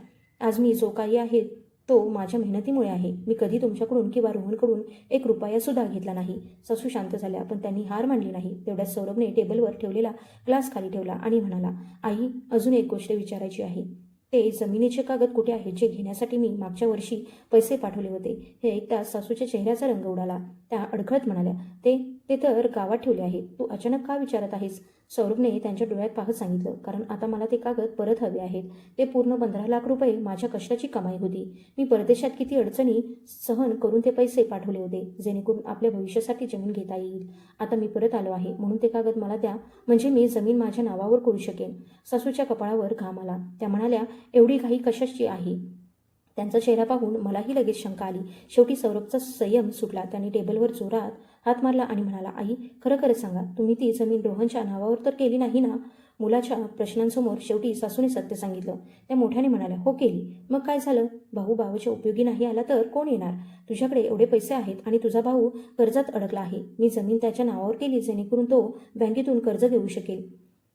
आज मी जो काही आहे तो माझ्या मेहनतीमुळे आहे. मी कधी तुमच्याकडून किंवा रोहनकडून 1 रुपया सुद्धा घेतला नाही. सासू शांत झाल्या पण त्यांनी हार मानली नाही. तेवढ्यात सौरभने टेबलवर ठेवलेला ग्लास खाली ठेवला आणि म्हणाला, आई अजून एक गोष्ट विचारायची आहे. ते जमिनीचे कागद कुठे आहेत जे घेण्यासाठी मी मागच्या वर्षी पैसे पाठवले होते? हे ऐकताच सासूच्या चेहऱ्याचा रंग उडाला. त्या अडखळत म्हणाल्या, ते तर गावात ठेवले आहे. तू अचानक का विचारत आहेस? सौरभने त्यांच्या डोळ्यात पाहत सांगितलं, कारण आता मला ते कागद परत हवे आहेत. ते पूर्ण 15 लाख रुपये माझ्या कष्टाची कमाई होती. मी परदेशात किती अडचणी सहन करून ते पैसे पाठवले होते, जेणेकरून आपल्या भविष्यासाठी जमीन घेता येईल. आता मी परत आलो आहे, म्हणून ते कागद मला द्या, म्हणजे मी जमीन माझ्या नावावर करू शकेन. सासूच्या कपाळावर घाम आला. त्या म्हणाल्या, एवढी घाई कशाची आहे? त्यांचा चेहरा पाहून मलाही लगेच शंका आली. शेवटी सौरभचा संयम सुटला. त्याने टेबलवर जोरात हात मारला आणि म्हणाला, आई, खरं खरं सांगा, तुम्ही ती जमीन रोहनच्या नावावर तर केली नाही ना? मुलाच्या प्रश्नांसमोर शेवटी सासूने सत्य सांगितलं. त्या मोठ्याने म्हणाल्या, हो केली. मग काय झालं? भाऊ भावाच्या उपयोगी नाही आला तर कोण येणार? तुझ्याकडे एवढे पैसे आहेत आणि तुझा भाऊ कर्जात अडकला आहे. मी जमीन त्याच्या नावावर केली, जेणेकरून तो बँकेतून कर्ज घेऊ शकेल.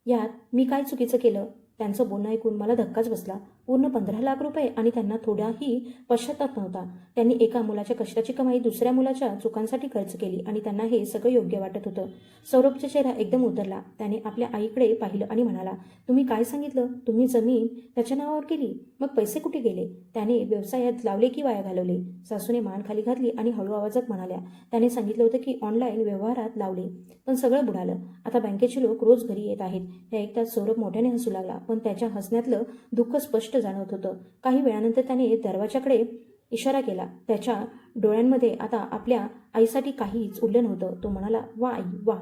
यात मी काय चुकीचं केलं? त्यांचं बोलणं ऐकून मला धक्काच बसला. पूर्ण 15 लाख रुपये, आणि त्यांना थोडाही पश्चाताप नव्हता. त्यांनी एका मुलाच्या कष्टाची कमाई दुसऱ्या मुलाच्या चुकांसाठी खर्च केली आणि त्यांना हे सगळं योग्य वाटत होतं. सौरभचा चेहरा एकदम उतरला. त्याने आपल्या आईकडे पाहिलं आणि म्हणाला, तुम्ही काय सांगितलं? तुम्ही जमीन त्याच्या नावावर केली? मग पैसे कुठे गेले? त्याने व्यवसायात लावले की वाया घालवले? सासूने मान खाली घातली आणि हळू आवाजात म्हणाल्या, त्याने सांगितलं होतं की ऑनलाईन व्यवहारात लावले, पण सगळं बुडालं. आता बँकेचे लोक रोज घरी येत आहेत. हे ऐकताच सौरभ मोठ्याने हसू लागला, पण त्याच्या हसण्यातलं दुःख स्पष्ट जाणवत होतं. काही वेळानंतर त्याने दरवाजाकडे इशारा केला. त्याच्या डोळ्यांमध्ये आता आपल्या आईसाठी काहीच उरलं नव्हतं. तो म्हणाला, वा आई, वा.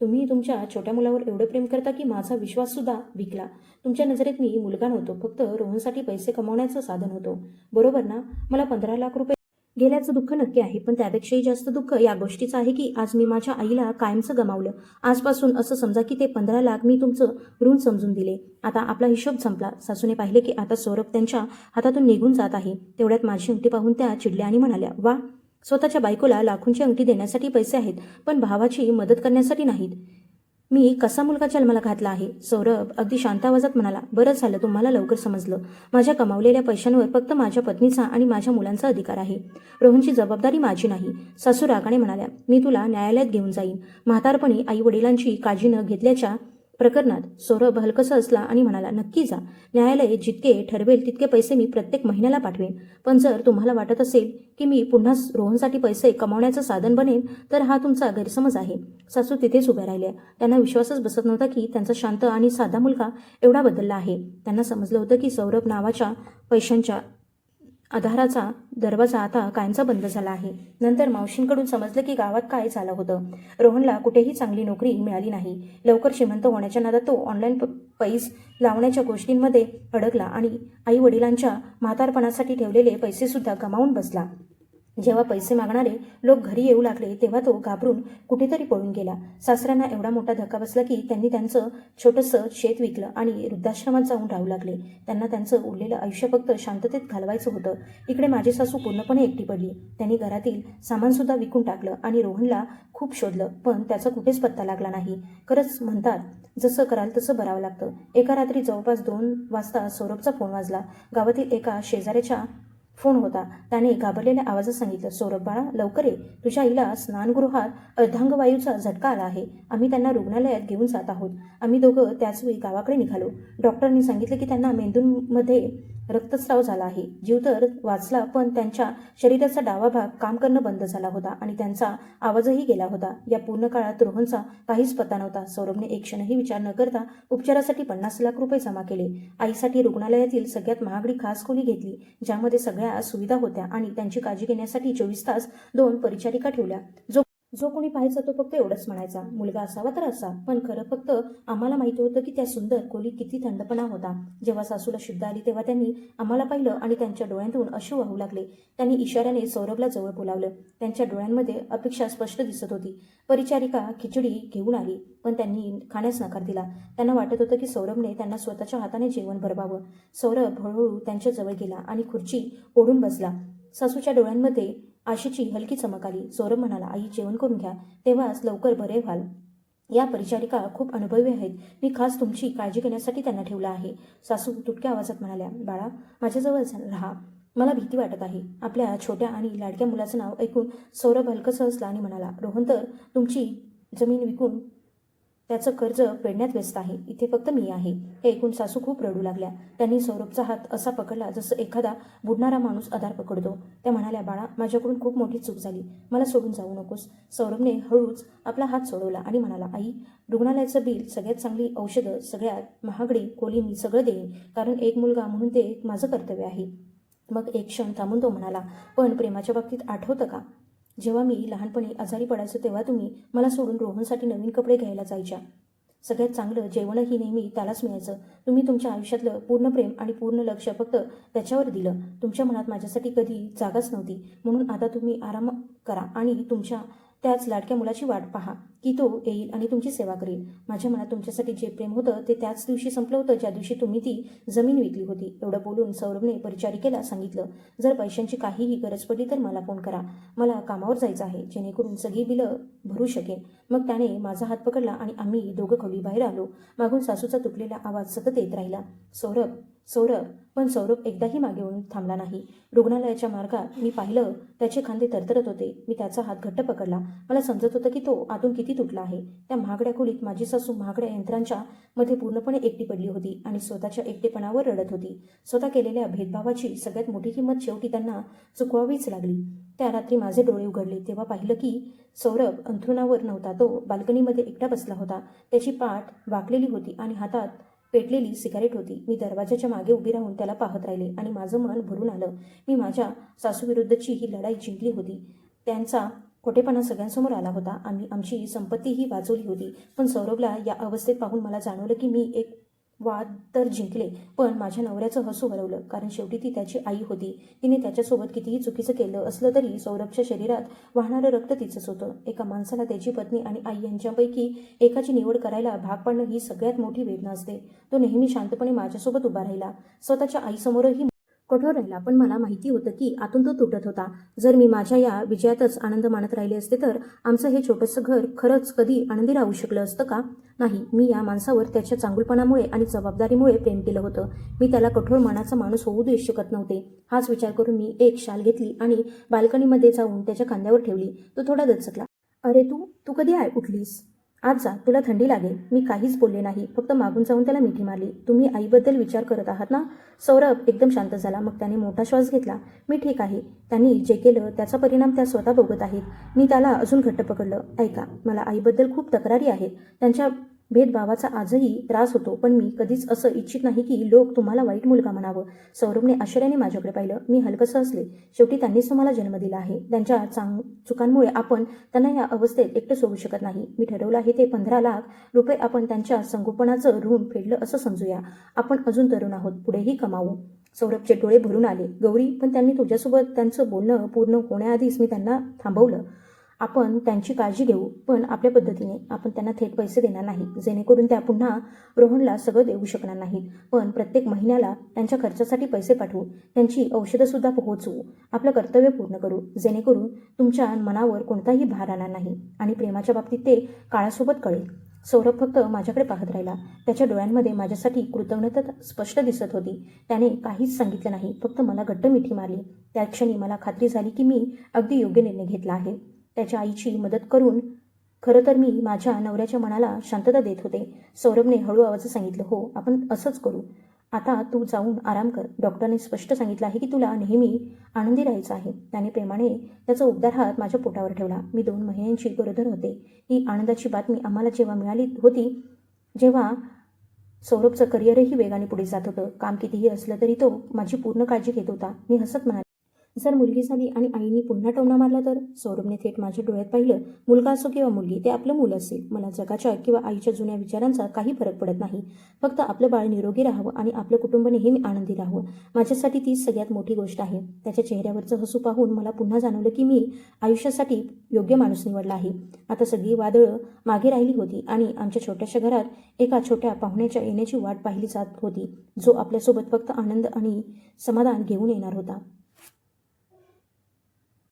तुम्ही तुमच्या छोट्या मुलावर एवढं प्रेम करता की माझा विश्वाससुद्धा विकला. तुमच्या नजरेत मी मुलगा नव्हतो, फक्त रोहनसाठी पैसे कमावण्याचं साधन होतो. बरोबर ना? मला 15 लाख रुपये गेल्याचं दुःख नक्की आहे, पण त्यापेक्षाही जास्त दुःख या गोष्टीचं आहे की आज मी माझ्या आईला कायमचं गमावलं. आजपासून असं समजा की ते 15 लाख मी तुमचं ऋण समजून दिले. आता आपला हिशोब संपला. सासूने पाहिले की आता सौरभ त्यांच्या हातातून निघून जात आहे. तेवढ्यात माझी अंगठी पाहून त्या चिडल्या आणि म्हणाल्या, वा, स्वतःच्या बायकोला लाखोंची अंगठी देण्यासाठी पैसे आहेत, पण भावाची मदत करण्यासाठी नाहीत. मी कसा मुलगा जन्माला घातला आहे? सौरभ अगदी शांत आवाजात म्हणाला, बरंच झालं तुम्हाला लवकर समजलं. माझ्या कमावलेल्या पैशांवर फक्त माझ्या पत्नीचा आणि माझ्या मुलांचा अधिकार आहे. रोहनची जबाबदारी माझी नाही. सासू रागाने म्हणाल्या, मी तुला न्यायालयात घेऊन जाईन. म्हातारपणी आई वडिलांची काळजी न घेतल्याच्या प्रकरणात. सौरभ हलकसा असला आणि म्हणाला, नक्की जा. न्यायालय जितके ठरवेल तितके पैसे मी प्रत्येक महिन्याला पाठवेन. पण जर तुम्हाला वाटत असेल की मी पुन्हा रोहनसाठी पैसे कमावण्याचं साधन बनेन, तर हा तुमचा गैरसमज आहे. सासू तिथेच उभ्या राहिल्या. त्यांना विश्वासच बसत नव्हता की त्यांचा शांत आणि साधा मुलगा एवढा बदलला आहे. त्यांना समजलं होतं की सौरभ नावाच्या पैशांच्या आधाराचा दरवाजा आता कायमचा बंद झाला आहे. नंतर मावशींकडून समजलं की गावात काय झालं होतं. रोहनला कुठेही चांगली नोकरी मिळाली नाही. लवकर श्रीमंत होण्याच्या नादात तो ऑनलाईन पैस लावण्याच्या गोष्टींमध्ये अडकला आणि आई वडिलांच्या म्हातारपणासाठी ठेवलेले पैसेसुद्धा गमावून बसला. जेव्हा पैसे मागणारे लोक घरी येऊ लागले तेव्हा तो घाबरून कुठेतरी पळून गेला. सासऱ्यांना एवढा मोठा धक्का बसला की त्यांनी त्यांचं छोटंसं शेत विकलं आणि वृद्धाश्रमात जाऊन राहू लागले. त्यांना त्यांचं उरलेलं आयुष्य फक्त शांततेत घालवायचं होतं. इकडे माझी सासू पूर्णपणे एकटी पडली. त्यांनी घरातील सामानसुद्धा विकून टाकलं आणि रोहनला खूप शोधलं, पण त्याचा कुठेच पत्ता लागला नाही. खरंच म्हणतात, जसं कराल तसं भरावं लागतं. एका रात्री जवळपास 2 वाजता सौरभचा फोन वाजला. गावातील एका शेजाऱ्याच्या फोन होता. त्याने घाबरलेल्या आवाजात सांगितलं, सौरभ बाळा, लवकर ये. तुझ्या आईला स्नानगृहात अर्धांगवायूचा झटका आला आहे. आम्ही त्यांना रुग्णालयात घेऊन जात आहोत. आम्ही दोघं त्याचवेळी गावाकडे निघालो. डॉक्टरांनी सांगितलं की त्यांना मेंदूमध्ये रक्तस्राव झाला आहे. जीव तर वाचला, पण त्यांच्या शरीराचा डावा भाग काम करणं बंद झाला होता आणि त्यांचा आवाजही गेला होता. या पूर्ण काळात रोहनचा काहीच पत्ता नव्हता. सौरभने एक क्षणही विचार न करता उपचारासाठी 50 लाख रुपये जमा केले. आईसाठी रुग्णालयातील सगळ्यात महागडी खास खोली घेतली, ज्यामध्ये सगळ्या सुविधा होत्या आणि त्यांची काळजी घेण्यासाठी 24 तास 2 परिचारिका ठेवल्या. जो कोणी पाहायचा तो फक्त एवढंच म्हणायचा, मुलगा असावा तर असा. पण खरं फक्त आम्हाला माहिती होतं की त्या सुंदर खोलीत किती थंडपणा होता. जेव्हा सासूला शुद्ध आली तेव्हा त्यांनी आम्हाला पाहिलं आणि त्यांच्या डोळ्यांतून अश्रू वाहू लागले. त्यांनी इशाऱ्याने सौरभला जवळ बोलावलं. त्यांच्या डोळ्यांमध्ये अपेक्षा स्पष्ट दिसत होती. परिचारिका खिचडी घेऊन आली, पण त्यांनी खाण्यास नकार दिला. त्यांना वाटत होतं की सौरभने त्यांना स्वतःच्या हाताने जेवण भरवावं. सौरभ हळूहळू त्यांच्या जवळ गेला आणि खुर्ची ओढून बसला. सासूच्या डोळ्यांमध्ये आशेची हलकी चमक आली. सौरभ म्हणाला, आई, जेवण करून घ्या, तेव्हाच लवकर बरे व्हाल. या परिचारिका खूप अनुभवी आहेत. मी खास तुमची काळजी घेण्यासाठी त्यांना ठेवलं आहे. सासू तुटक्या आवाजात म्हणाल्या, बाळा, माझ्याजवळ राहा. मला भीती वाटत आहे. आपल्या छोट्या आणि लाडक्या मुलाचं नाव ऐकून सौरभ हलकंसं हसला आणि म्हणाला, रोहन तर तुमची जमीन विकून त्याचं कर्ज फेडण्यात व्यस्त आहे. इथे फक्त मी आहे. हे ऐकून सासू खूप रडू लागल्या. त्यांनी सौरभचा हात असा पकडला जसं एखादा बुडणारा माणूस आधार पकडतो. त्या म्हणाल्या, बाळा, माझ्याकडून खूप मोठी चूक झाली. मला सोडून जाऊ नकोस. सौरभने हळूच आपला हात सोडवला आणि म्हणाला, आई, रुग्णालयाचं बिल, सगळ्यात चांगली औषधं, सगळ्यात महागडी खोली मी सगळं देईन, कारण एक मुलगा म्हणून ते माझं कर्तव्य आहे. मग एक क्षण थांबून तो म्हणाला, पण प्रेमाच्या बाबतीत आठवतं का? जेव्हा मी लहानपणी आजारी पडायचो तेव्हा तुम्ही मला सोडून रोहनसाठी नवीन कपडे घ्यायला जायच्या. सगळ्यात चांगलं जेवणही नेहमी त्यालाच मिळायचं. तुम्ही तुमच्या आयुष्यातलं पूर्ण प्रेम आणि पूर्ण लक्ष फक्त त्याच्यावर दिलं. तुमच्या मनात माझ्यासाठी कधी जागाच नव्हती. म्हणून आता तुम्ही आराम करा आणि तुमच्या त्याच लाडक्या मुलाची वाट पहा की तो येईल आणि तुमची सेवा करेल. माझ्या मनात तुमच्यासाठी जे प्रेम होतं ते त्याच दिवशी संपलं होतं ज्या दिवशी तुम्ही ती जमीन विकली होती. एवढं बोलून सौरभने परिचारिकेला सांगितलं, जर पैशांची काहीही गरज पडली तर मला फोन करा. मला कामावर जायचं आहे, जेणेकरून सगळी बिलं भरू शकेन. मग त्याने माझा हात पकडला आणि आम्ही दोघं खोली बाहेर आलो. मागून सासूचा तुटलेला आवाज सतत येत राहिला, सौरभ, सौरभ. पण सौरभ एकदाही मागे येऊन थांबला नाही. रुग्णालयाच्या मार्गात मी पाहिलं, त्याचे खांदे थरथरत होते. मी त्याचा हात घट्ट पकडला. मला समजत होतं की तो आतून किती तुटला आहे. त्या महागड्या खोलीत माझी सासू महागड्या यंत्रांच्या मध्ये पूर्णपणे एकटी पडली होती आणि स्वतःच्या एकटेपणावर रडत होती. स्वतः केलेल्या भेदभावाची सगळ्यात मोठी किंमत शेवटी त्यांना चुकवावीच लागली. त्या रात्री माझे डोळे उघडले तेव्हा पाहिलं की सौरभ अंथरुणावर नव्हता. तो बाल्कनीमध्ये एकटा बसला होता. त्याची पाठ वाकलेली होती आणि हातात पेटलेली सिगारेट होती. मी दरवाजाच्या मागे उभी राहून त्याला पाहत राहिले आणि माझं मन भरून आलं. मी माझ्या सासूविरुद्धची ही लढाई जिंकली होती. त्यांचा खोटेपणा सगळ्यांसमोर आला होता. आमची संपत्तीही वाचवली होती. पण सौरभला या अवस्थेत पाहून मला जाणवलं की मी एक वाद तर जिंकले, पण माझ्या नवऱ्याचं हसू हरवलं, कारण शेवटी ती त्याची आई होती. तिने त्याच्यासोबत कितीही चुकीचं केलं असलं तरी सौरभच्या शरीरात वाहणारं रक्त तिचंच होतं. एका माणसाला त्याची पत्नी आणि आई यांच्यापैकी एकाची निवड करायला भाग पाडणं ही सगळ्यात मोठी वेदना असते. तो नेहमी शांतपणे माझ्यासोबत उभा राहिला, स्वतःच्या आईसमोरही कठोर राहिला, पण मला माहिती होतं की आतून तो तुटत होता. जर मी माझ्या या विजयातच आनंद मानत राहिले असते तर आमचं हे छोटंसं घर खरंच कधी आनंदी राहू शकलं असतं का? नाही. मी या माणसावर त्याच्या चांगुलपणामुळे आणि जबाबदारीमुळे प्रेम केलं होतं. मी त्याला कठोर मनाचा माणूस होऊ देऊ शकत नव्हते. हाच विचार करून मी एक शाल घेतली आणि बाल्कनीमध्ये जाऊन त्याच्या खांद्यावर ठेवली. तो थोडा दचकला. अरे, तू कधी उठलीस? आज जा, तुला थंडी लागेल. मी काहीच बोलले नाही, फक्त मागून जाऊन त्याला मिठी मारली. तुम्ही आईबद्दल विचार करत आहात ना? सौरभ एकदम शांत झाला. मग त्याने मोठा श्वास घेतला. मी ठीक आहे. त्यांनी जे केलं त्याचा परिणाम त्या स्वतः भोगत आहेत. मी त्याला अजून घट्ट पकडलं. ऐका, मला आईबद्दल खूप तक्रारी आहेत. त्यांच्या भेदभावाचा आजही त्रास होतो, पण मी कधीच असं इच्छित नाही की लोक तुम्हाला वाईट मुलगा म्हणावं. सौरभने आश्चर्याने माझ्याकडे पाहिलं. मी हलकंसं हसले. शेवटी त्यांनीच तुम्हाला जन्म दिला आहे. त्यांच्या चुकांमुळे आपण त्यांना या अवस्थेत एकटं सोडू शकत नाही. मी ठरवलं आहे ते 15 लाख रुपये आपण त्यांच्या संगोपनाचं ऋण फेडलं असं समजूया. आपण अजून तरुण आहोत, पुढेही कमावू. सौरभचे डोळे भरून आले. गौरी, पण त्यांनी तुझ्यासोबत त्यांचं बोलणं पूर्ण होण्याआधीच मी त्यांना थांबवलं. आपण त्यांची काळजी घेऊ, पण आपल्या पद्धतीने. आपण त्यांना थेट पैसे देणार नाही, जेणेकरून त्या पुन्हा रोहनला सगळं देऊ शकणार नाहीत. पण प्रत्येक महिन्याला त्यांच्या खर्चासाठी पैसे पाठवू, त्यांची औषधंसुद्धा पोहोचवू. आपलं कर्तव्य पूर्ण करू, जेणेकरून तुमच्या मनावर कोणताही भार राहणार नाही. आणि प्रेमाच्या बाबतीत ते काळासोबत कळेल. सौरभ फक्त माझ्याकडे पाहत राहिला. त्याच्या डोळ्यांमध्ये माझ्यासाठी कृतज्ञता स्पष्ट दिसत होती. त्याने काहीच सांगितलं नाही, फक्त मला घट्ट मिठी मारली. त्या क्षणी मला खात्री झाली की मी अगदी योग्य निर्णय घेतला आहे. त्याच्या आईची मदत करून खरं तर मी माझ्या नवऱ्याच्या मनाला शांतता देत होते. सौरभने हळू आवाजात सांगितलं, हो, आपण असंच करू. आता तू जाऊन आराम कर. डॉक्टरने स्पष्ट सांगितलं आहे की तुला नेहमी आनंदी राहायचं आहे. त्याने प्रेमाने त्याचा उबदार हात माझ्या पोटावर ठेवला. मी 2 महिन्यांची गरोदर होते. ही आनंदाची बातमी आम्हाला जेव्हा मिळाली होती, जेव्हा सौरभचं करिअरही वेगाने पुढे जात होतं. काम कितीही असलं तरी तो माझी पूर्ण काळजी घेत होता. मी हसत म्हणाले, जर मुलगी झाली आणि आईने पुन्हा टोमणा मारला तर? सौरभने थेट माझ्या डोळ्यात पाहिलं. मुलगा असो किंवा मुलगी, ते आपलं मुलं असेल. मला जगाच्या किंवा आईच्या जुन्या विचारांचा काही फरक पडत नाही. फक्त आपलं बाळ निरोगी राहावं आणि आपलं कुटुंब नेहमी आनंदी राहावं, माझ्यासाठी तीच सगळ्यात मोठी गोष्ट आहे. त्याच्या चेहऱ्यावरचं हसू पाहून मला पुन्हा जाणवलं की मी आयुष्यासाठी योग्य माणूस निवडला आहे. आता सगळी वादळं मागे राहिली होती आणि आमच्या छोट्याशा घरात एका छोट्या पाहुण्याच्या येण्याची वाट पाहिली जात होती, जो आपल्यासोबत फक्त आनंद आणि समाधान घेऊन येणार होता.